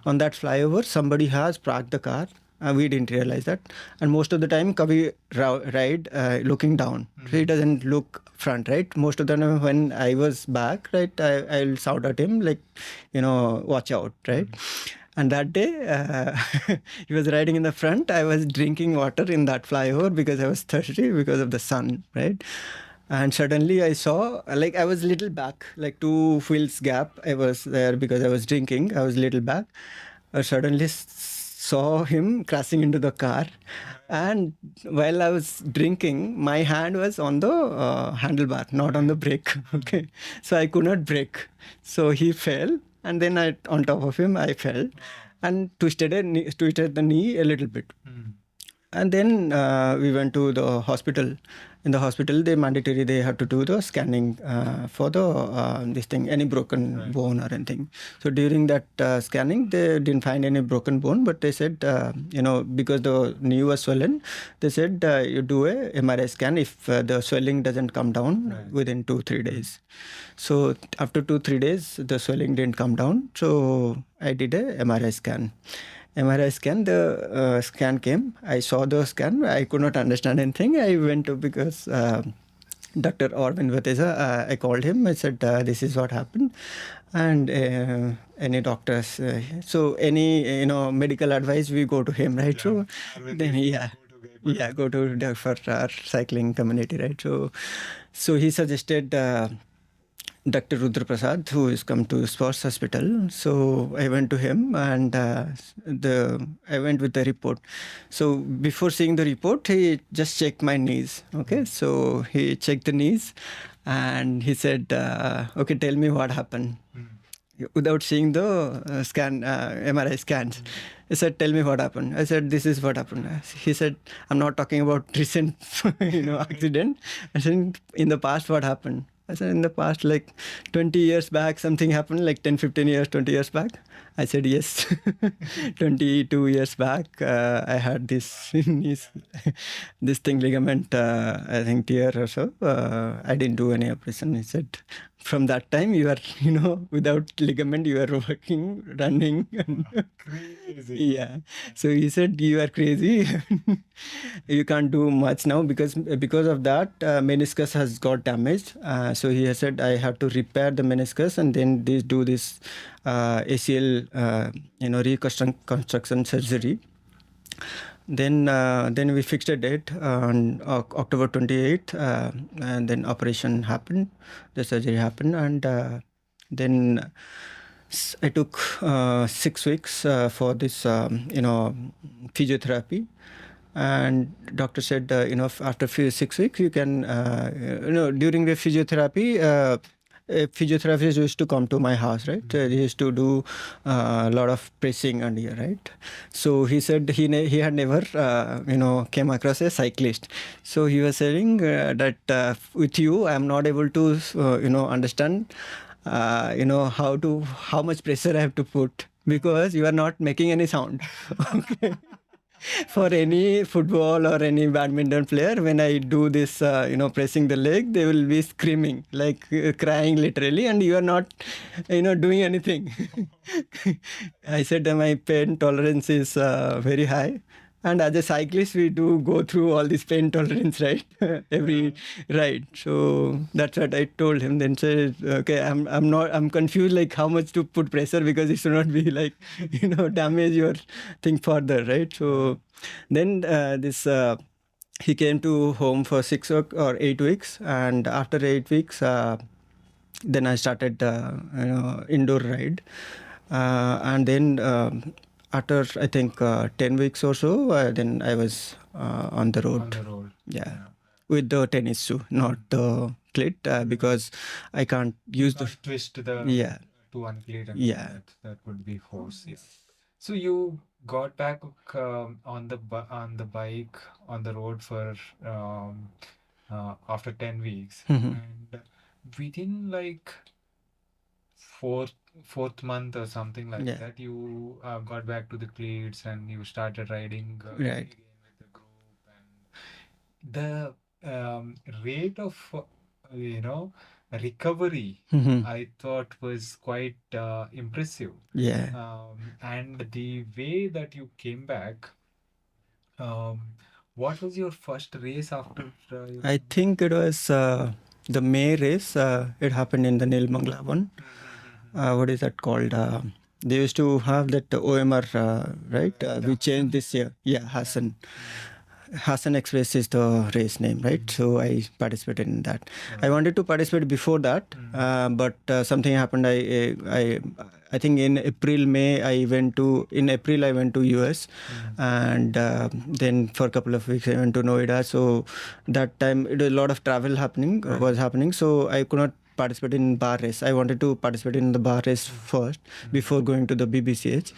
On that flyover, somebody has parked the car. We didn't realize that, and most of the time Kavi ride looking down, so he doesn't look front, right? Most of the time when I was back, right, I'll shout at him like, watch out, right? And that day he was riding in the front. I was drinking water in that flyover because I was thirsty because of the sun, right? And suddenly I saw, like, I was little back, like 2 wheels gap. I was there because I was drinking. I was little back. I suddenly saw him crashing into the car. And while I was drinking, my hand was on the handlebar, not on the brake. Okay. So I could not brake. So he fell. And then on top of him, I fell and twisted the knee a little bit. And then we went to the hospital. In the hospital, they have to do the scanning for the this thing, any broken bone or anything. So during that scanning, they didn't find any broken bone, but they said, because the knee was swollen, they said you do a MRI scan if the swelling doesn't come down within 2-3 days. So after 2-3 days, the swelling didn't come down. So I did a MRI scan. MRI scan, the scan came. I saw the scan. I could not understand anything. I went to, because Dr. Arvind Vatesa, I called him. I said, this is what happened. And any doctors, so any medical advice, we go to him, right? So then go to for our cycling community, right? So he suggested Dr. Rudra Prasad, who is come to Sports Hospital. So I went to him, and I went with the report. So before seeing the report, he just checked my knees. Okay, so he checked the knees, and he said, "Okay, tell me what happened." Without seeing the MRI scans, he said, "Tell me what happened." I said, "This is what happened." He said, "I'm not talking about recent, accident. I said, in the past, what happened?" I said, "In the past, like 20 years back, something happened, like 10, 15 years, 20 years back." I said, "Yes." 22 years back, I had this this thing ligament, I think tear or so. I didn't do any operation. He said, "From that time, you are, without ligament, you are working, running." Crazy. Yeah. So he said, "You are crazy. You can't do much now because of that, meniscus has got damaged." So he has said, "I have to repair the meniscus and then do this ACL, reconstruction surgery." Then we fixed a date on October 28th, and then operation happened, the surgery happened, and then I took 6 weeks for this, physiotherapy. And doctor said, after 6 weeks, you can, during the physiotherapy, a physiotherapist used to come to my house, right? He used to do a lot of pressing and here, right? So he said he had never, came across a cyclist. So he was saying that with you, I'm not able to, understand, how much pressure I have to put because you are not making any sound. Okay. For any football or any badminton player, when I do this, pressing the leg, they will be screaming, like crying literally, and you are not, doing anything. I said that my pain tolerance is very high. And as a cyclist, we do go through all this pain tolerance, right? Every ride. So that's what I told him. Then said, okay, I'm confused, like how much to put pressure because it should not be like, damage your thing further, right? So then he came to home for or 8 weeks, and after 8 weeks, then I started, indoor ride, and then. After I think 10 weeks or so, then I was on the road. On the road. Yeah. With the tennis shoe, not the clit, because I can't use the twist the to uncleat and that would be force. Yeah. So you got back on the bike on the road for after 10 weeks, and within like fourth month or something like that, you got back to the cleats and you started riding again with the group, and the rate of recovery I thought was quite impressive. And the way that you came back, what was your first race after? I think it was the May race. It happened in the Nilmangla one. What is that called? They used to have that OMR, right? We changed this year. Yeah, Hassan Express is the race name, right? So I participated in that. I wanted to participate before that, but something happened. I think in May I went to US, and then for a couple of weeks I went to Noida. So that time a lot of travel was happening. So I could not participate in bar race. I wanted to participate in the bar race first before going to the BBCH,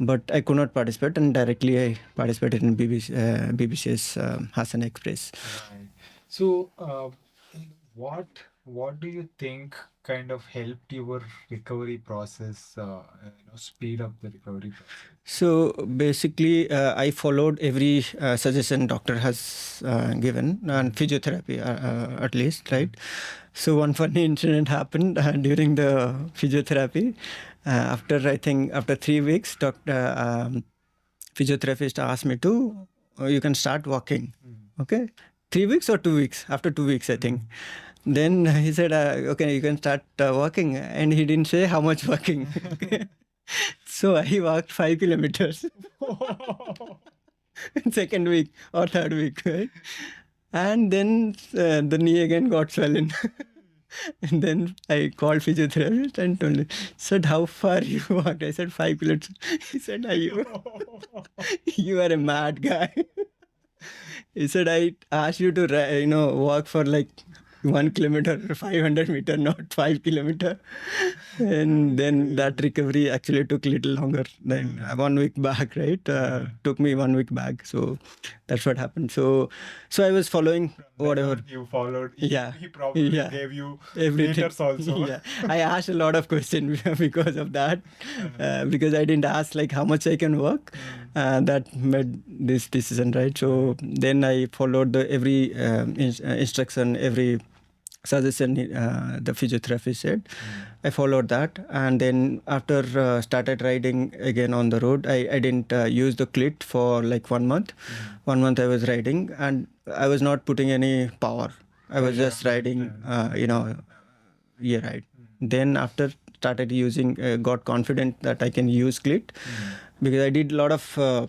but I could not participate, and directly I participated in BBC's Hassan Express. Right. So what do you think kind of helped your recovery process, speed up the recovery process? So basically, I followed every suggestion doctor has given, and physiotherapy at least, right? So one funny incident happened during the physiotherapy. After 3 weeks, physiotherapist asked me to, you can start walking. Okay, 3 weeks or 2 weeks? After 2 weeks, I think. Then he said, okay, you can start walking, and he didn't say how much walking. So I walked 5 kilometers. Second week or third week, right? And then the knee again got swollen. And then I called physiotherapist and told him, said, how far you walked? I said 5 kilometers. He said, you are a mad guy. He said, I asked you to walk for like 1 kilometer, 500 meter, not 5 kilometer. And then that recovery actually took a little longer than 1 week back, right? Took me 1 week back. So that's what happened. So I was following whatever. You followed. Yeah. He probably gave you everything. meters also. Yeah. I asked a lot of questions because of that. Because I didn't ask like how much I can work. That made this decision, right? So then I followed every instruction, every suggestion the physiotherapist said. I followed that, and then after started riding again on the road, I didn't use the clit for like 1 month. 1 month I was riding, and I was not putting any power. I was just riding, right. Then after started using, got confident that I can use clit, because I did a lot of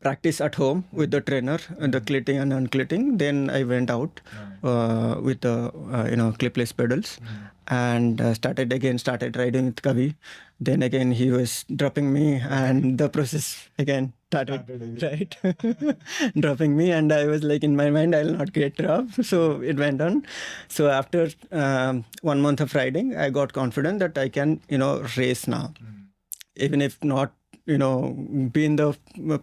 practice at home with the trainer, the clipping and unclipping. Then I went out with the clipless pedals, and started riding with Kavi. Then again he was dropping me, and the process again started, right? Dropping me, and I was like, in my mind, I'll not get dropped. So it went on. So after 1 month of riding, I got confident that I can race now, even if not be in the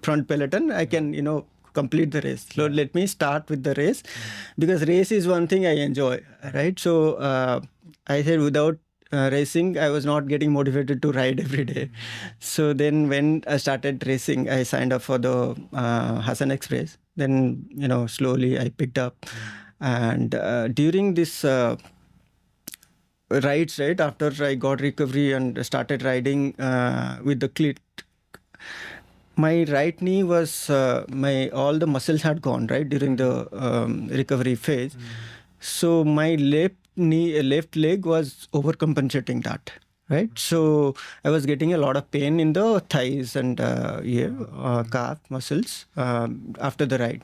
front peloton. I can complete the race. So let me start with the race, because race is one thing I enjoy, right? So I said, without racing, I was not getting motivated to ride every day. So then when I started racing, I signed up for the Hassan Express. Then slowly I picked up, and during this rides, right after I got recovery and started riding with the clit, my right knee was my all the muscles had gone, right, during the recovery phase. So my left leg was overcompensating that, right? So I was getting a lot of pain in the thighs and calf muscles after the ride.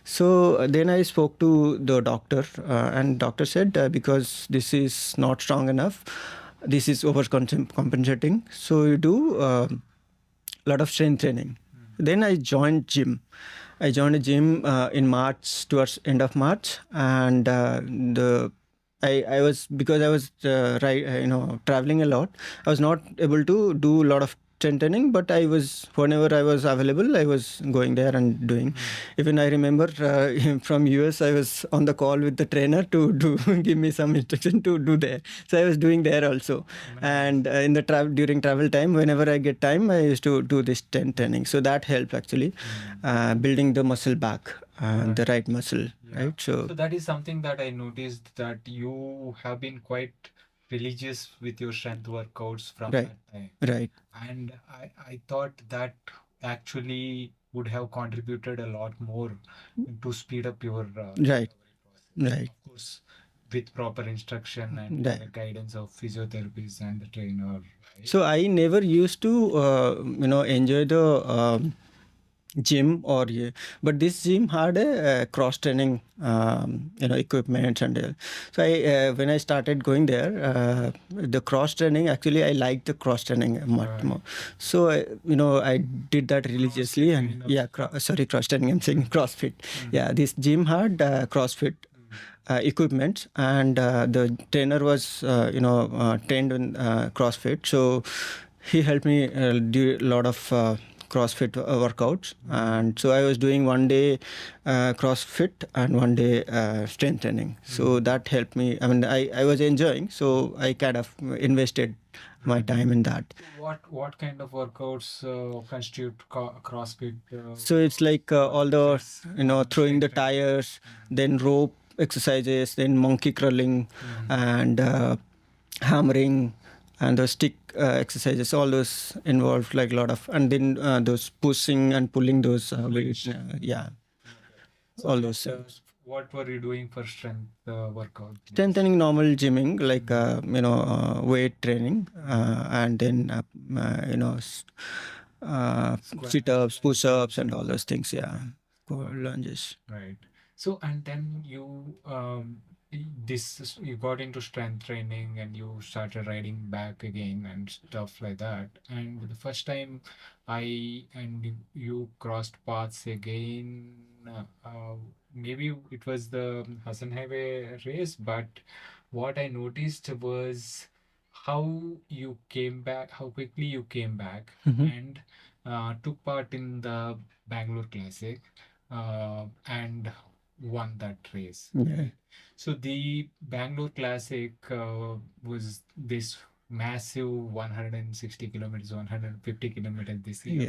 So then I spoke to the doctor, and doctor said, because this is not strong enough, this is overcompensating, so you do lot of strength training. Then I joined gym. I joined a gym in March, towards end of March, and I was, because I was traveling a lot, I was not able to do a lot of strength training, but I was, whenever I was available, I was going there and doing. Even I remember from US, I was on the call with the trainer to do give me some instruction to do there. So I was doing there also. And in the during travel time, whenever I get time, I used to do this strength training. So that helped actually building the muscle back, the right muscle, right? So that is something that I noticed, that you have been quite religious with your strength workouts from Right. that time. Right. And I thought that actually would have contributed a lot more to speed up your Right. recovery process. Right. Of course, with proper instruction and Right. guidance of physiotherapists and the trainer. Right? So I never used to enjoy the gym, but this gym had a cross training equipment, and so I when I started going there, the cross training, actually I liked the cross training much more. So I did that religiously. And cross training, I'm saying CrossFit. Yeah, this gym had CrossFit equipment, and the trainer was trained in CrossFit, so he helped me do a lot of CrossFit workouts. And so I was doing one day CrossFit and one day strength training. So that helped me. I mean, I was enjoying, so I kind of invested my time in that. What kind of workouts constitute CrossFit? So it's like all the throwing the tires, then rope exercises, then monkey crawling, and hammering, and the stick exercises. All those involved like a lot of, and then those pushing and pulling those weights. All those. What were you doing for strength workout? Strengthening, normal gymming, like weight training, and then sit-ups, push-ups, and all those things. Yeah, lunges. Right. So, and then you you got into strength training and you started riding back again and stuff like that. And the first time you crossed paths again, maybe it was the Hassan Highway race, but what I noticed was how you came back, how quickly you came back and took part in the Bangalore Classic and won that race. Yeah. So the Bangalore Classic was this massive 160 kilometers, 150 kilometers this year.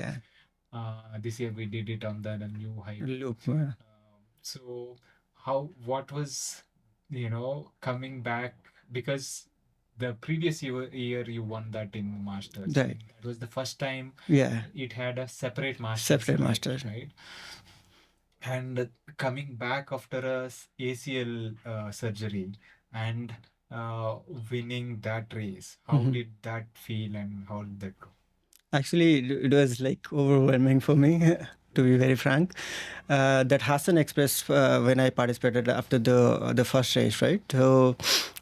Yeah. This year we did it on the new height. Loop. So what was, coming back, because the previous year you won that in Masters. Right. That was the first time Yeah. it had a separate Masters. Separate Masters. Right. And coming back after a ACL surgery and winning that race, how did that feel and how did that go? Actually, it was like overwhelming for me. to be very frank. That Hassan Express, when I participated after the first race, right? So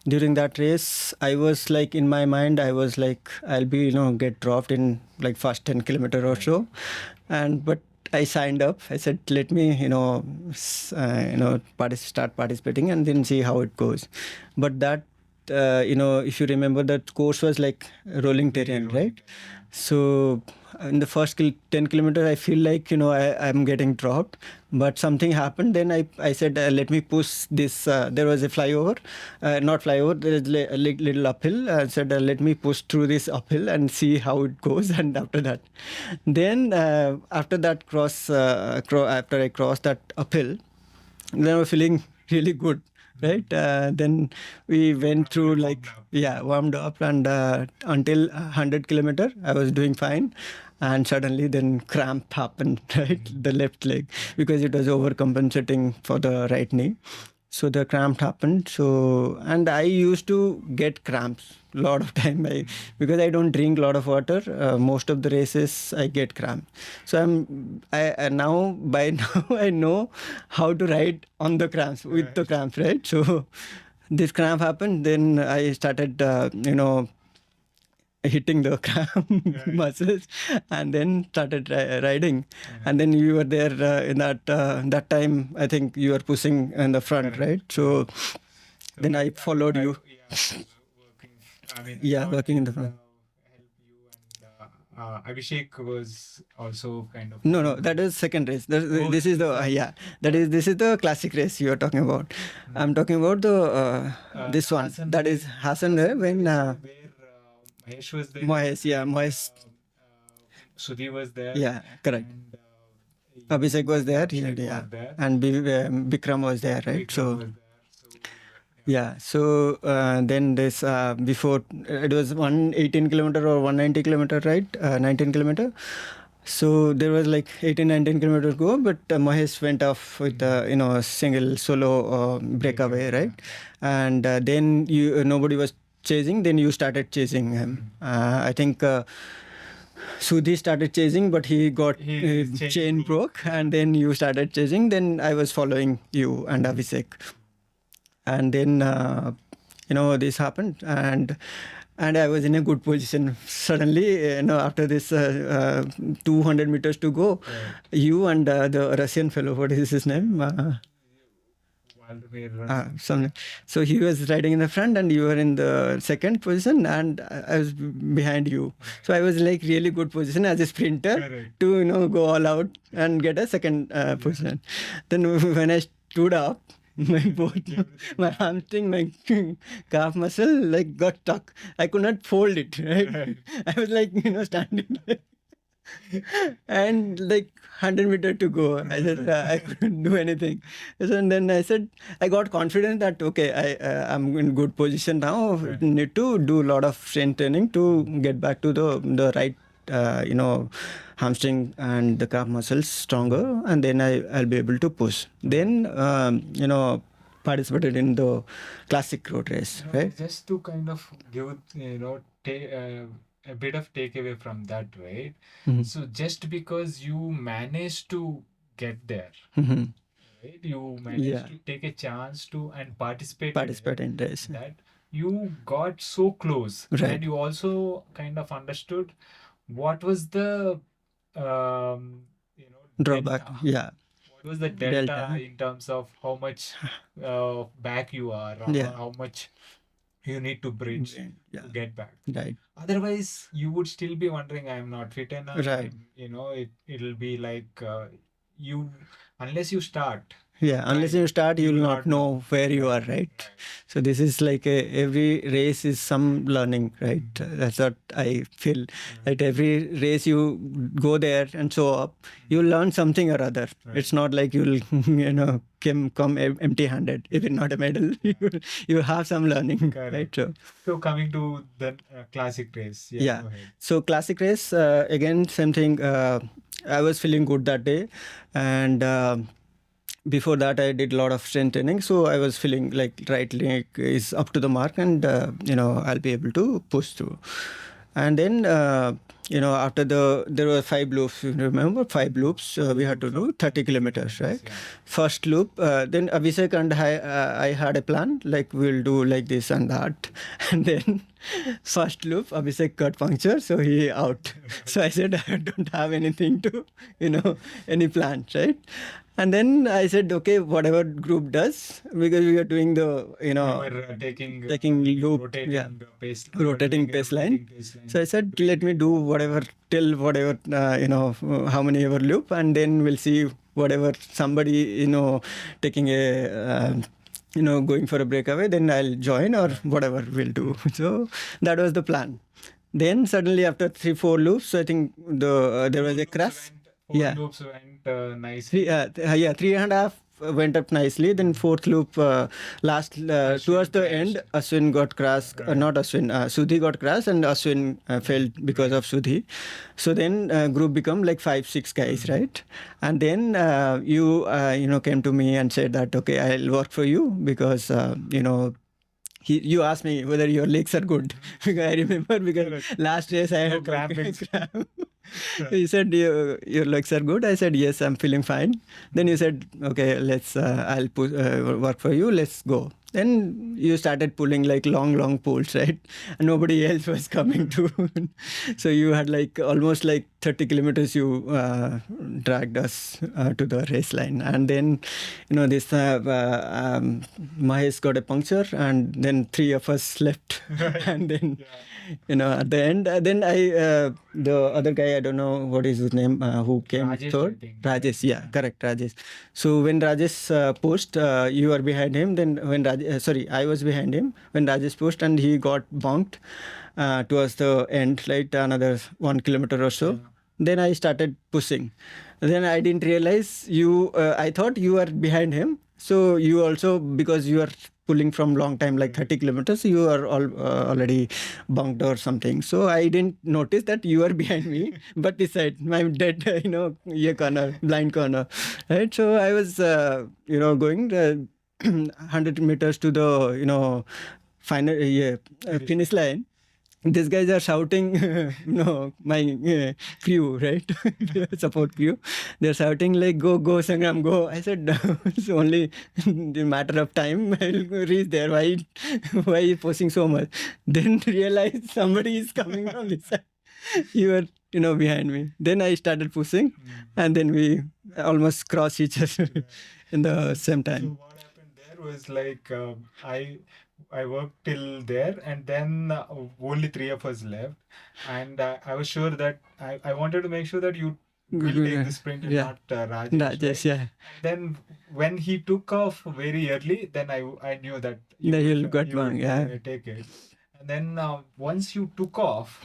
during that race, I was like, in my mind, I was like, I'll be, get dropped in like first 10 kilometer or so. But I signed up. I said, let me, start participating and then see how it goes. But that, if you remember, that course was like rolling terrain, right? So in the first 10 kilometers, I feel like, I'm getting dropped. But something happened. Then I said, let me push this. There was a flyover, not flyover, there is a little uphill. I said, let me push through this uphill and see how it goes. And after that, then after that after I crossed that uphill, then I was feeling really good. Right. Then we went through warmed up, and until 100 kilometer, I was doing fine. And suddenly then cramp happened, right? The left leg, because it was overcompensating for the right knee. So the cramp happened. And I used to get cramps a lot of time because I don't drink a lot of water. Most of the races I get cramps. So now I know how to ride on the cramps, with the cramps, right? So this cramp happened. Then I started, hitting the cramp muscles, and then started riding. And then you were there in that time. I think you were pushing in the front, right? So then I followed you. Working in the front. Abhishek was also kind of. No, that is second race. This is the this is the classic race you are talking about. I'm talking about the this one. Hassan, that is Hassan when Mahesh was there. Mahesh. Sudhi was there. Yeah, correct. And, Abhishek was there. Abhishek was there. And Bikram was there, right? Vikram was there. So then this before it was 118 kilometer or 190 kilometer, right? 19 kilometer. So there was like 18-19 kilometers go, but Mahesh went off with a single solo breakaway, right? And then nobody was chasing. Then you started chasing him. I think Sudhi started chasing, but he got chain broke, and then you started chasing. Then I was following you and Abhishek. And then, this happened, and I was in a good position. Suddenly, after this 200 meters to go, you and the Russian fellow, what is his name? So he was riding in the front, and you were in the second position, and I was behind you. So I was like really good position as a sprinter to go all out and get a second position. Then when I stood up, my hamstring, my calf muscle got stuck. I could not fold it, right? I was standing there. And 100 meters to go. I said I couldn't do anything. So then I said, I got confidence that I'm in good position now. Need to do a lot of strength training to get back to the right hamstring and the calf muscles stronger, and then I'll be able to push. Then participated in the classic road race, right? Just to kind of give a bit of takeaway from that, right? Mm-hmm. So just because you managed to get there, Mm-hmm. right? You managed to take a chance to and participate in race. That you got so close, Right. and you also kind of understood what was the Drawback, delta. What was the delta Delta. in terms of how much back you are, or how much you need to bridge to get back. Right. Otherwise, you would still be wondering, I'm not fit enough. Right. It'll be like unless you start. Unless you start, you will not know where you are, right? So this is like every race is some learning, right? That's what I feel. That every race you go there and show up, you learn something or other. Right. It's not like you'll come empty-handed. Even not a medal, you have some learning, right? So coming to the classic race. Go ahead. So classic race, again, same thing. I was feeling good that day, and before that I did a lot of strength training, so I was feeling like right leg is up to the mark, and I'll be able to push through. And then after there were 5 loops. You remember 5 loops? We had to do 30 kilometers, right? Yeah. First loop, then Abhishek and I had a plan, like we'll do like this and that. And then first loop, Abhishek got puncture, so he out. So I said, I don't have anything to, any plan, right? And then I said, okay, whatever group does, because we are doing the, We were taking loop, rotating yeah, baseline. rotating baseline. So I said, let me do whatever, till whatever, how many ever loop, and then we'll see whatever somebody, taking a, going for a breakaway, then I'll join or whatever we'll do. So that was the plan. Then suddenly after 3-4 loops, I think there was a crash. Four loops went nicely. 3.5 went up nicely. Then 4th loop, towards the end, Ashwin got crashed. Not Ashwin, Sudhi got crashed, and Ashwin failed because of Sudhi. So then group become like 5-6 guys, right? And then you came to me and said that, okay, I'll work for you because you asked me whether your legs are good. Because I remember, because last race I had cramp. He said, your legs are good. I said, yes, I'm feeling fine. Then you said, okay, I'll work for you. Let's go. Then you started pulling like long pulls, right? And nobody else was coming to. So you had like almost like 30 kilometers you dragged us to the race line. And then, this Mahesh got a puncture, and then 3 of us left. And then, at the end, then the other guy, I don't know what is his name, who came Rajesh, third. I think. Rajesh, yeah, correct, Rajesh. So when Rajesh pushed, you were behind him. Then when I was behind him when Rajesh pushed, and he got bonked towards the end, like another 1 kilometer or so. Yeah. Then I started pushing. Then I didn't realize you. I thought you were behind him. So you also, because you are pulling from long time, like 30 kilometers, you are already bunked or something. So I didn't notice that you are behind me, but beside my dead, blind corner, right? So I was, going 100 meters to the, final finish line. These guys are shouting, my crew, right? Support crew. They're shouting like, go, Sangram, go. I said, it's only the matter of time. I'll reach there. Why are you pushing so much? Then realize somebody is coming from this side. You were, behind me. Then I started pushing, and then we almost crossed each other in the same time. So what happened there was like I worked till there, and then only 3 of us left, and I was sure that I wanted to make sure that you will take the sprint and not Rajesh. Rajesh, right? yeah. Then when he took off very early, then I knew that He'll got one, yeah. take it. And then once you took off,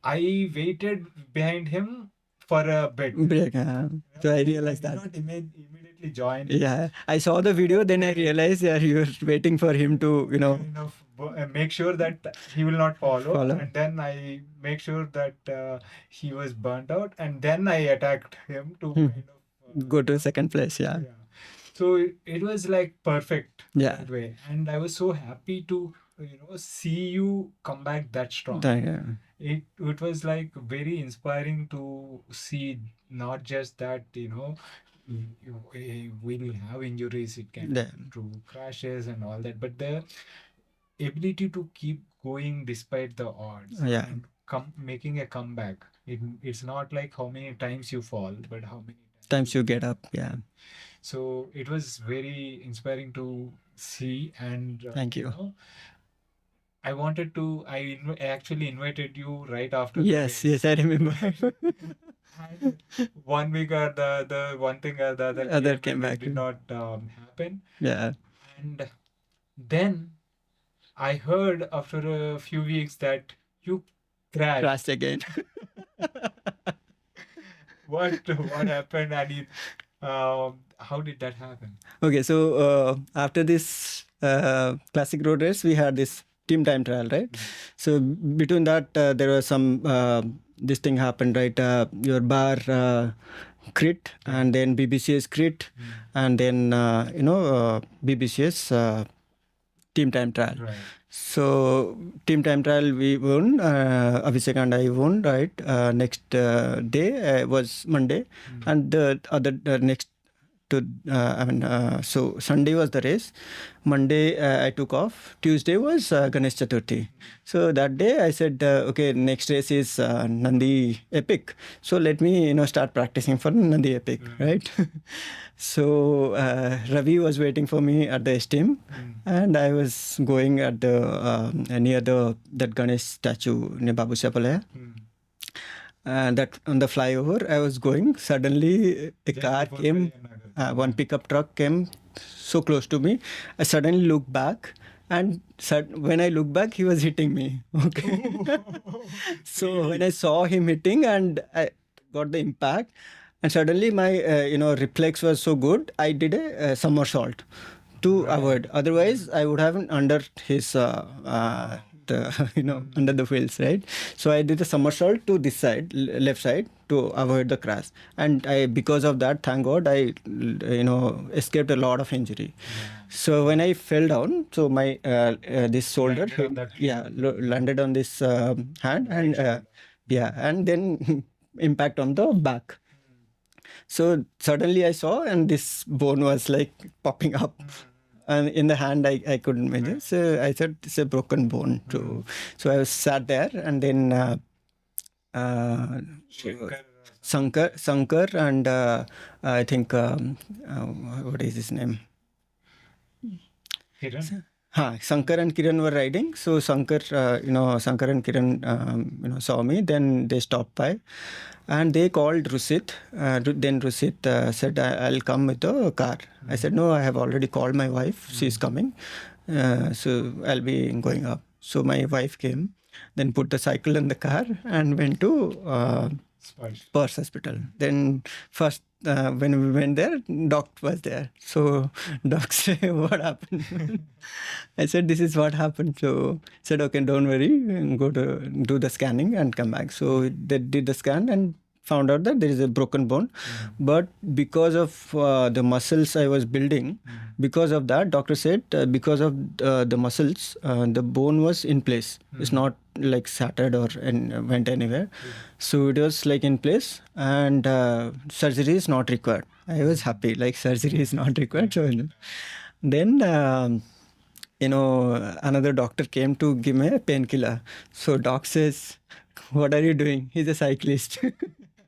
I waited behind him for a bit. Break, so I realized did that. not immediately join. Yeah, I saw the video, then I realized you were waiting for him to, Kind of make sure that he will not follow. And then I make sure that he was burnt out, and then I attacked him to kind of go to second place, yeah. So it was like perfect Yeah. that way, and I was so happy to see you come back that strong. Yeah. It was like very inspiring to see, not just that we will have injuries, it can be through crashes and all that, but the ability to keep going despite the odds, and making a comeback. It's not like how many times you fall, but how many times you get up. Yeah. So it was very inspiring to see, and thank you. I wanted to. I actually invited you right after. Yes, I remember. And 1 week or the one thing or the other came back. Did not happen. Yeah. And then I heard after a few weeks that you crashed again. What happened, and how did that happen? Okay, so after this classic road race, we had this team time trial, right? So between that, there was some this thing happened, right? Your bar crit, and then BBCH crit, and then BBCH team time trial. Right. So team time trial we won. Abhishek and I won. Right. Next day was Monday, and the other next to so Sunday was the race. Monday I took off. Tuesday was Ganesh Chaturthi. So that day I said, okay, next race is Nandi Epic. So let me start practicing for Nandi Epic, right? So Ravi was waiting for me at the STM, and I was going at the near that Ganesh statue near Babu Sapalaya. That on the flyover I was going. Suddenly a car came. One pickup truck came so close to me. I suddenly looked back, and when I looked back, he was hitting me. Okay. So when I saw him hitting, and I got the impact, and suddenly my reflex was so good, I did a somersault to avoid. Otherwise, I would have been under his under the wheels, right? So I did a somersault to this side, left side, to avoid the crash. And because of that, thank God, I escaped a lot of injury. So when I fell down, so my this shoulder, landed on this hand, and and then impact on the back. So suddenly I saw, and this bone was like popping up. And in the hand, I couldn't measure. So I said, it's a broken bone too. So I was sat there, and then Sankar and I think, what is his name? Sankar and Kiran were riding. So Sankar and Kiran, saw me. Then they stopped by, and they called Rusit. Then Rusit said, "I'll come with the car." I said, "No, I have already called my wife. She's coming. So I'll be going up." So my wife came, then put the cycle in the car and went to Perth Hospital. Then first, when we went there, doc was there. So doc said, "What happened?" I said, "This is what happened." So said, "Okay, don't worry, go to do the scanning and come back." So they did the scan and found out that there is a broken bone. But because of the muscles I was building, because of that, doctor said, because of the muscles, the bone was in place. It's not like shattered or went anywhere. So it was like in place, and surgery is not required. I was happy, like surgery is not required. So then another doctor came to give me a painkiller. So doc says, "What are you doing?" He's a cyclist.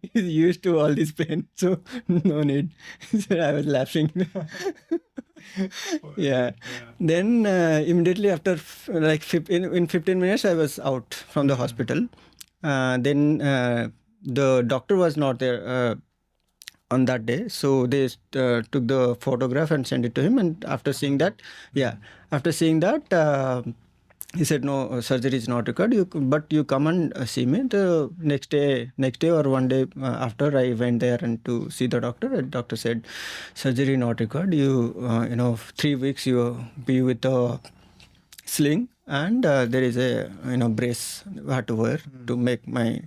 He's used to all this pain, so no need. So I was laughing. Yeah. Then immediately after, in 15 minutes, I was out from the hospital. Then the doctor was not there on that day, so they took the photograph and sent it to him. And after seeing that, he said, "No, surgery is not required. But you come and see me." The next day or one day after, I went there and to see the doctor. And doctor said, "Surgery not required. You 3 weeks you be with a sling, and there is a brace I had to wear to make my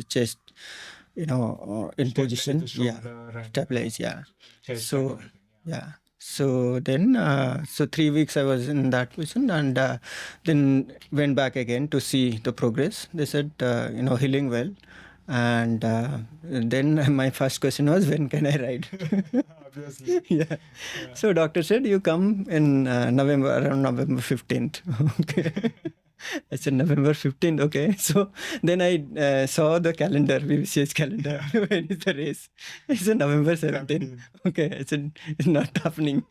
chest in position. Stabilize. Yeah. So yeah. So then, 3 weeks I was in that position, and then went back again to see the progress. They said, healing well. And then my first question was, when can I ride? Obviously. Yeah. So doctor said, you come in November, around November 15th. Okay. I said, November 15th, okay. So then I saw the calendar, BBCH calendar. When is the race? I said, November 17th. Okay, I said, it's not happening.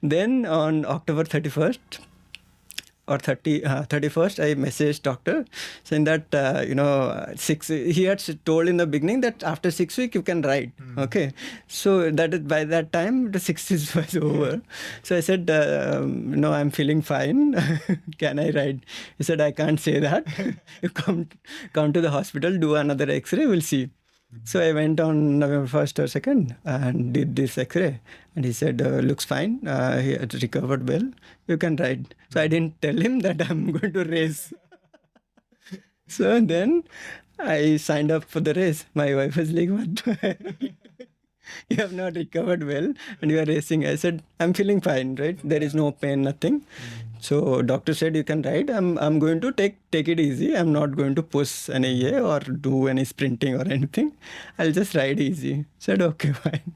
Then on October 31st or 31st, I messaged doctor saying that, he had told in the beginning that after 6 weeks you can ride. Okay. So that is, by that time, the 6 weeks was over. So I said, no, I'm feeling fine. Can I ride? He said, I can't say that. You come to the hospital, do another X-ray, we'll see. So I went on November 1st or 2nd and did this X-ray. And he said, looks fine. He had recovered well. You can ride. So I didn't tell him that I'm going to race. So then I signed up for the race. My wife was like, what? You have not recovered well and you are racing. I said, I'm feeling fine, right? There is no pain, nothing. So doctor said you can ride. I'm going to take it easy. I'm not going to push any or do any sprinting or anything. I'll just ride easy. Said okay, fine.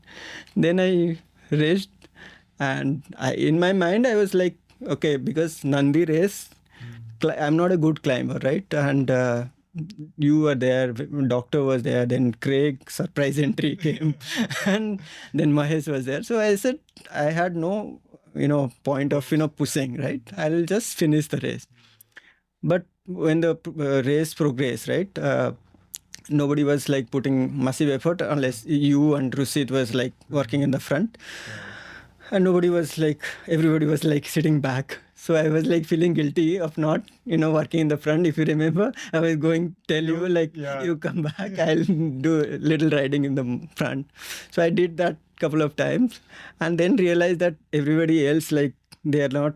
Then I raced, and in my mind I was like, okay, because Nandi race, I'm not a good climber, right? And you were there, doctor was there, then Craig surprise entry came, and then Mahesh was there. So I said I had no point of pushing, right? I'll just finish the race. But when the race progressed, right, nobody was like putting massive effort unless you and Rusit was like working in the front, and everybody was like sitting back. So I was like feeling guilty of not working in the front. If you remember, I was going tell you like, you come back, I'll do a little riding in the front. So I did that couple of times, and then realized that everybody else, like, they are not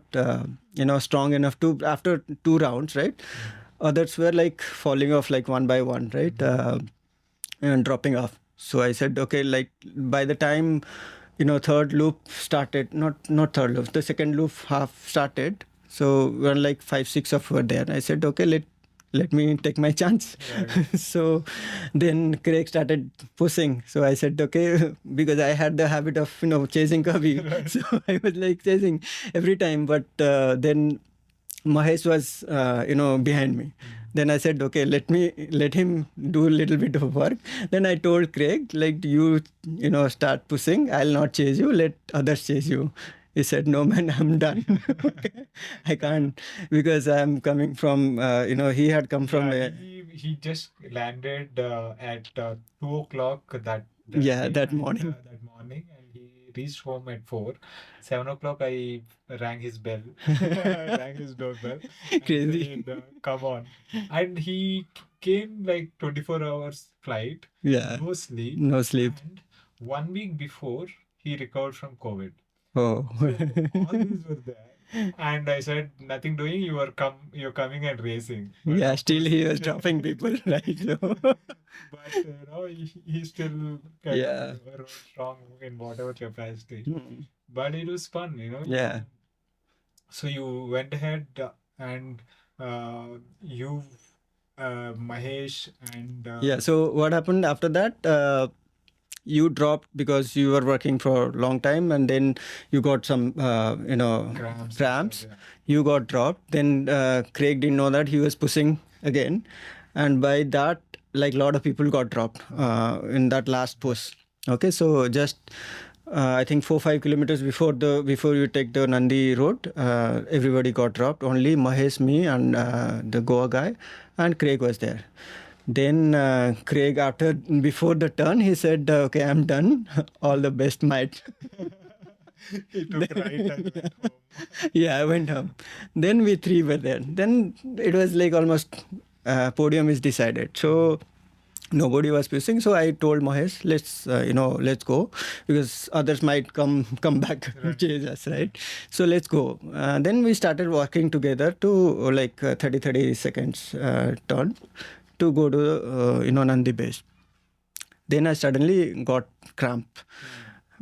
strong enough to, after 2 rounds, right? Others were like falling off like one by one, right? And dropping off. So I said, okay, like by the time third loop started, not third loop, the second loop half started. So we were like 5-6 of were there. I said, okay, let me take my chance. Right. So then Craig started pushing. So I said, okay, because I had the habit of chasing Kavi. Right. So I was like chasing every time. But then Mahesh was behind me. Then I said, okay, let him do a little bit of work. Then I told Craig, like, you start pushing. I'll not chase you. Let others chase you. He said, no, man, I'm done. Okay. I can't, because I'm coming from, he had come from... He just landed at 2 o'clock that morning. That morning, and he reached home at 4. 7 o'clock, I rang his bell. Rang his doorbell. Crazy. Said, come on. And he came like 24 hours flight. Yeah. No sleep. No sleep. And 1 week before, he recovered from COVID. Oh. So all these were there. And I said, nothing doing, you're coming and racing. But yeah, still he was dropping people, right? So. But he still rode strong in whatever capacity. But it was fun, Yeah. So you went ahead and you, Mahesh and... yeah, so what happened after that? You dropped because you were working for a long time, and then you got some, cramps. Yeah. You got dropped. Then Craig didn't know that he was pushing again. And by that, like, a lot of people got dropped in that last push. Okay, so just... I think 4-5 kilometers before you take the Nandi road, everybody got dropped. Only Mahesh, me, and the Goa guy, and Craig was there. Then Craig, before the turn, he said, okay, I'm done. All the best, mate. He took right and went home. Yeah, I went home. Then we 3 were there. Then it was like almost podium is decided. So nobody was pushing. So I told Mahesh, let's go, because others might come back and chase us, right? So let's go. Then we started working together to like 30 seconds turn to go to Nandi base. Then I suddenly got cramp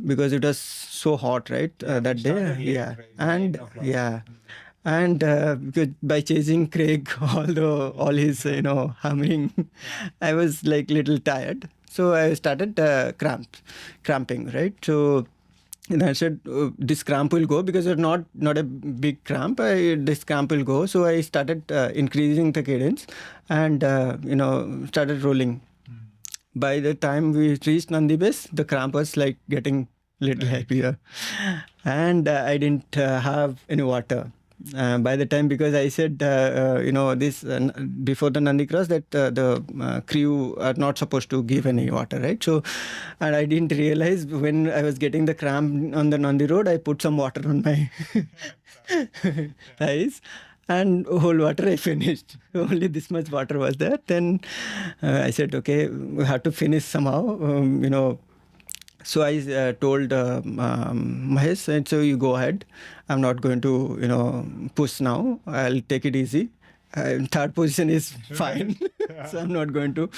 because it was so hot, right? That day. Yeah. And yeah. And because by chasing Craig, all his humming, I was like little tired. So I started cramping, right? So and I said, this cramp will go, because it's not a big cramp. This cramp will go. So I started increasing the cadence and started rolling. By the time we reached Nandi base, the cramp was like getting little heavier, and I didn't have any water. By the time, because I said, this before the Nandi cross, that the crew are not supposed to give any water, right? So, and I didn't realize when I was getting the cramp on the Nandi road, I put some water on my eyes, and whole water I finished. Only this much water was there. Then I said, okay, we have to finish somehow, So I told Mahesh, and so you go ahead. I'm not going to, push now. I'll take it easy. third position is fine. So I'm not going to,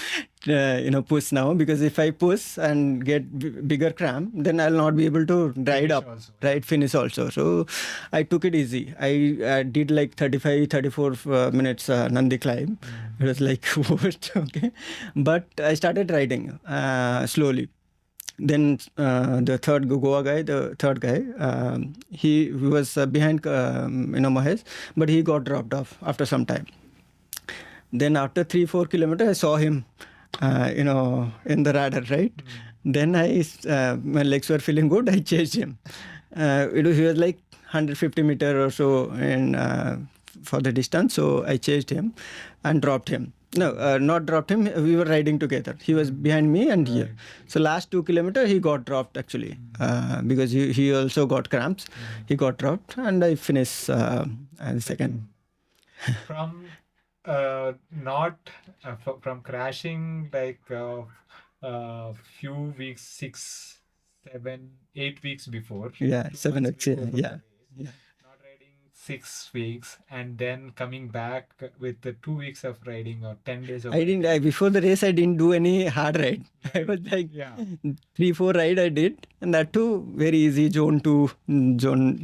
push now, because if I push and get bigger cramp, then I'll not be able to ride up, also. finish also. So I took it easy. I did like 35, 34 minutes Nandi climb. It was like worst, okay. But I started riding slowly. Then the third guy, he was behind, Mahesh, but he got dropped off after some time. Then after 3-4 kilometers, I saw him, in the radar, right? Then my legs were feeling good. I chased him. He was like 150-meter or so for the distance. So I chased him and dropped him. No, not dropped him. We were riding together. He was behind me and here. So last 2 kilometers, he got dropped actually, because he also got cramps. He got dropped, and I finished second. From not from crashing like few weeks, 6, 7, 8 weeks before. Yeah, 7 months weeks. before the Yeah. race, not riding 6 weeks, and then coming back with the 2 weeks of riding or 10 days of Before the race, I didn't do any hard ride. I was like 3-4 ride I did, and that too very easy zone 2, zone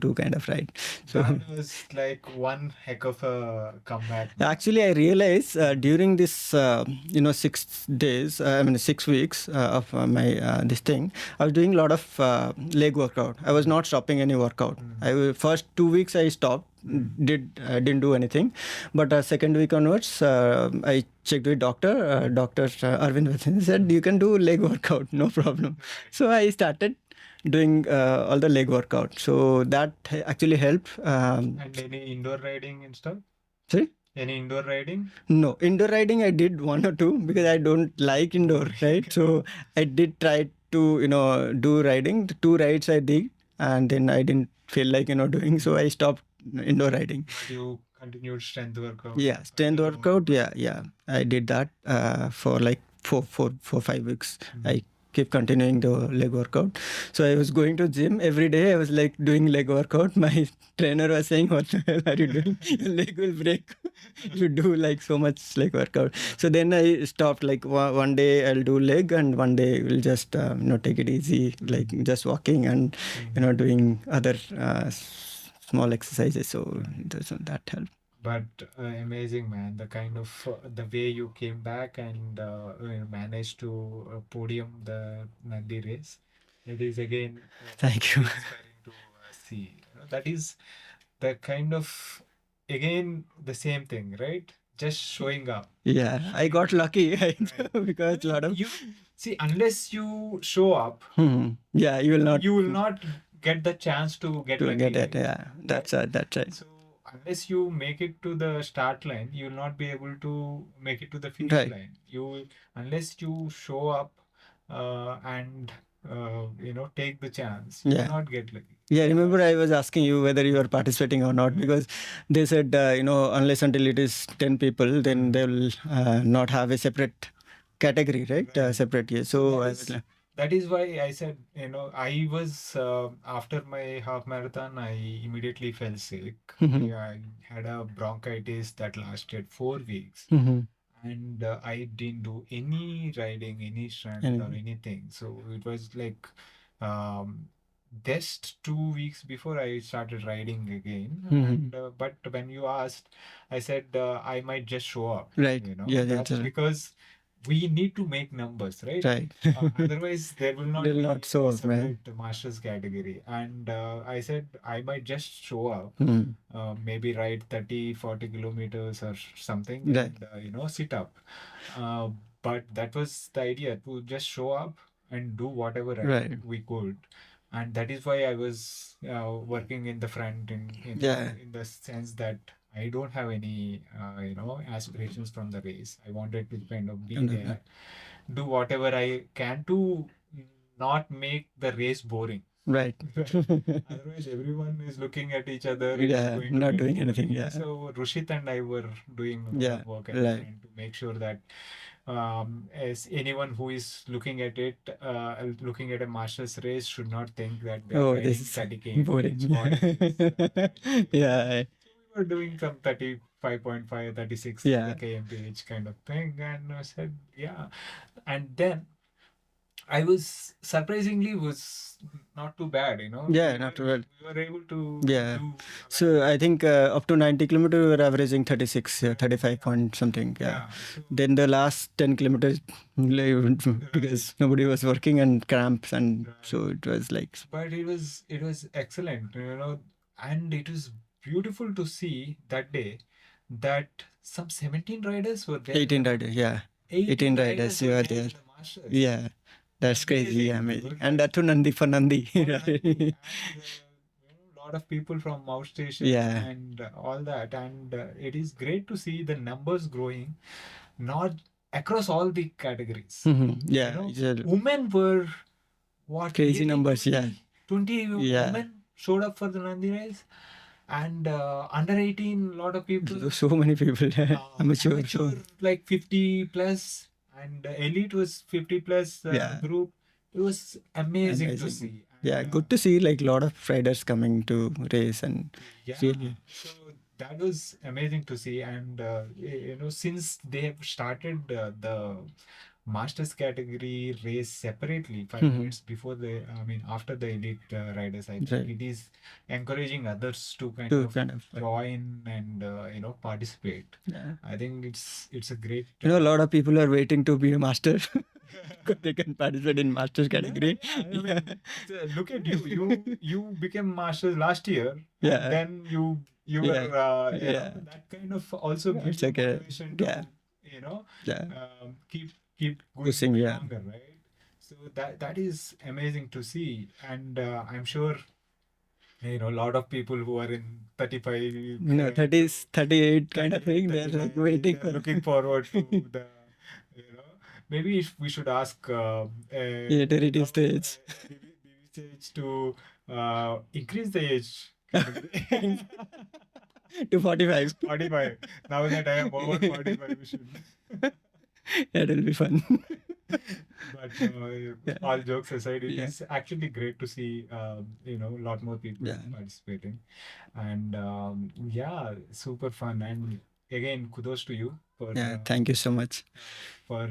2 kind of ride. So that was like one heck of a comeback. actually, I realized during this 6 days, 6 weeks of my this thing, I was doing a lot of leg workout. I was not stopping any workout. First 2 weeks I stopped. Didn't do anything, but second week onwards, I checked with doctor. Doctor Arvind Vasan said you can do leg workout, no problem. So I started doing all the leg workout. So that actually helped. And any indoor riding and stuff? Sorry? Any indoor riding? No, indoor riding I did 1 or 2 because I don't like indoor, right? So I did try to do riding. 2 rides I did, and then I didn't feel like doing, so I stopped indoor riding. But you continued strength workout? Yeah, strength workout. Yeah. I did that for like 5 weeks. I keep continuing the leg workout. So I was going to gym every day. I was like doing leg workout. My trainer was saying, "What the hell are you doing? Your leg will break. You do like so much leg workout." So then I stopped. Like one day I'll do leg, and one day we'll just take it easy, like just walking and doing other small exercises. So that helped. But amazing, man. The kind of the way you came back and managed to podium the Nandi race. It is again Thank you. inspiring to see. That is the kind of again the same thing, right? Just showing up. Yeah, I got lucky because a lot of You see, unless you show up, yeah, you will not get the chance to get lucky. get it. Yeah, that's right. So unless you make it to the start line, you will not be able to make it to the finish Right. line. Unless you show up and take the chance, you Yeah. will not get lucky. Yeah, remember I was asking you whether you are participating or not, because they said unless until it is 10 people, then they will not have a separate category, right? Right. Separate. Yeah. So I was like, That is why I said, I was after my half marathon, I immediately fell sick. Yeah, I had a bronchitis that lasted 4 weeks. And I didn't do any riding, any strength or anything. So it was like just 2 weeks before I started riding again. And but when you asked, I said I might just show up. Right. Yeah, That's right. because we need to make numbers, right? Right. Otherwise, there will not They'll be not show a up, man. separate masters category. And I said I might just show up, maybe ride 30-40 kilometers or something, Right. and sit up. But that was the idea, to just show up and do whatever Right. we could. And that is why I was working in the front in the sense that I don't have any aspirations from the race. I wanted to kind of be there, do whatever I can to not make the race boring. Right. Otherwise, everyone is looking at each other. It is Yeah, going to not get doing anything. boring. Yeah. So Rushit and I were doing a lot Yeah, of work at the right. front to make sure that as anyone who is looking at it, looking at a master's race should not think that they are Oh, riding this is 30 km. boring. It's boring. Yeah. So we were doing some 35.5, 36 Yeah. kmph kind of thing. And I said, yeah. And then I was surprisingly was not too bad, Yeah, not too bad. We were able to Yeah. do. So I think up to 90 kilometers we were averaging 36, 35 point something. Yeah. So, Then the last 10 kilometers because nobody was working and cramps, and so it was like. but it was excellent, and it was beautiful to see that day that some 17 riders were there. 18 riders, yeah. 18 riders you were are there there. in the Masters. Yeah. That's crazy, Amazing. amazing. And that too Nandi for Nandi. And a lot of people from outstation Yeah. and all that, and it is great to see the numbers growing, not across all the categories. Yeah. Women were what Crazy nearly numbers, 20, yeah. 20 Yeah. women showed up for the Nandi race, and under 18 a lot of people, So many people. Amateur. So. like 50 plus, and elite was 50 plus Yeah. group. It was amazing to see. Yeah, And, good to see like a lot of riders coming to race, and yeah, really. so that was amazing to see. And since they have started the masters category race separately 5 minutes before after the elite riders, I think Right. it is encouraging others to kind To of kind of join and participate. yeah. I think it's a great A lot of people are waiting to be a master. Because they can participate in masters category. Yeah. Look at you became masters last year. Yeah. And then you Yeah. were Yeah. that kind of also Yeah, gives it's you like a- motivation to yeah. Yeah. keep going Pushing, yeah. longer, right? So that is amazing to see. And I'm sure a lot of people who are in 35 No, 30, 38 kind of thing. They're like 39, waiting they're for. looking forward to the maybe if we should ask Yeah, to reduce the age. BBCH to increase the age To 45. 45. Now that I am over 45, we should. It'll be fun. But all jokes aside, it is actually great to see a lot more people participating, and super fun. And again, kudos to you for Thank you so much. for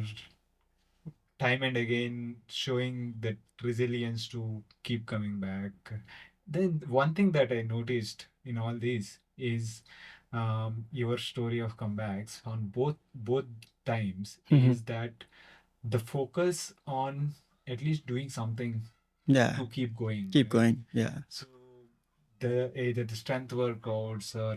time and again showing that resilience to keep coming back. Then one thing that I noticed in all this is your story of comebacks on both times is that the focus on at least doing something to keep going. Keep going. Yeah. So either the strength workouts or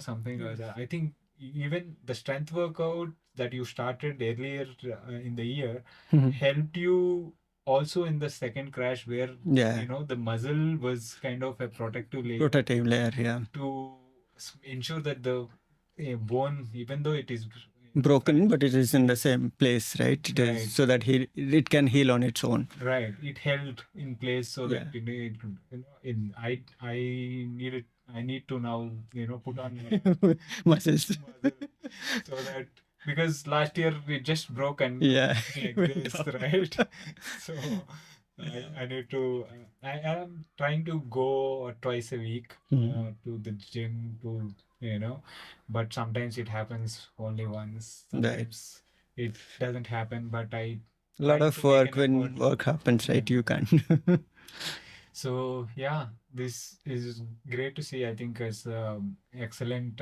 something like that. I think even the strength workout that you started earlier in the year helped you also in the second crash where the muzzle was kind of a protective layer Yeah. to ensure that the bone, even though it is broken, but it is in the same place, right? It is, Right. so that it can heal on its own. right, it held in place so that I need to now put on Muscles. so that because last year it just broke and Yeah. like this, right? So I need to. I am trying to go twice a week to the gym to but sometimes it happens only once. Sometimes it doesn't happen, but I. A lot try of to make work an when effort. work happens, right? You can't. So yeah, this is great to see. I think as excellent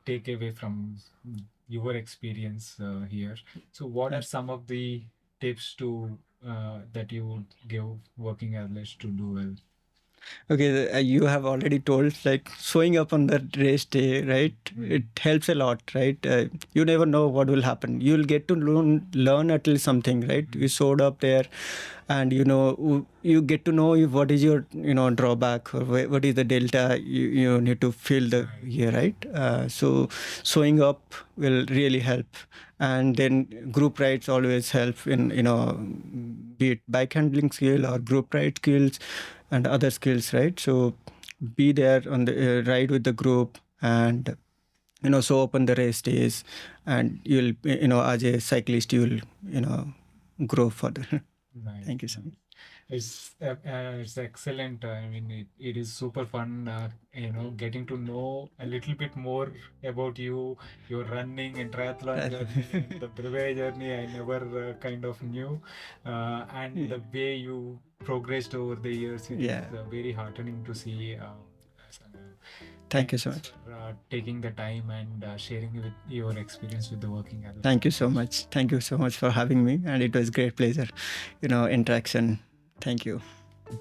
takeaway from your experience here. So what are some of the tips to that you would give working athletes to do well? Okay, you have already told like showing up on the race day, right? It helps a lot, right? You never know what will happen. You'll get to learn at least something, right? You showed up there, and you get to know what is your drawback or what is the delta you need to fill the year, right? So showing up will really help, and then group rides always help in be it bike handling skill or group ride skills and other skills, right? So be there on the ride with the group, and show up on the race days, and you'll as a cyclist you'll grow further. Nice. Thank you so much. It's excellent. I mean, it is super fun, getting to know a little bit more about you, your running and triathlon journey, the brevet journey. I never kind of knew, and the way you progressed over the years. It is Yeah. very heartening to see. Sangram. Thank you so Thanks much. for taking the time and sharing with your experience with the working adult. Thank you so much. Thank you so much for having me, and it was great pleasure, interaction. Thank you.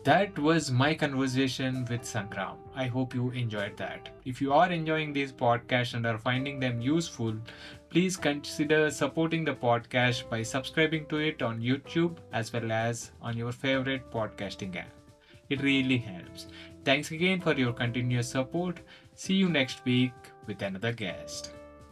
That was my conversation with Sangram. I hope you enjoyed that. If you are enjoying these podcasts and are finding them useful, please consider supporting the podcast by subscribing to it on YouTube as well as on your favorite podcasting app. It really helps. Thanks again for your continuous support. See you next week with another guest.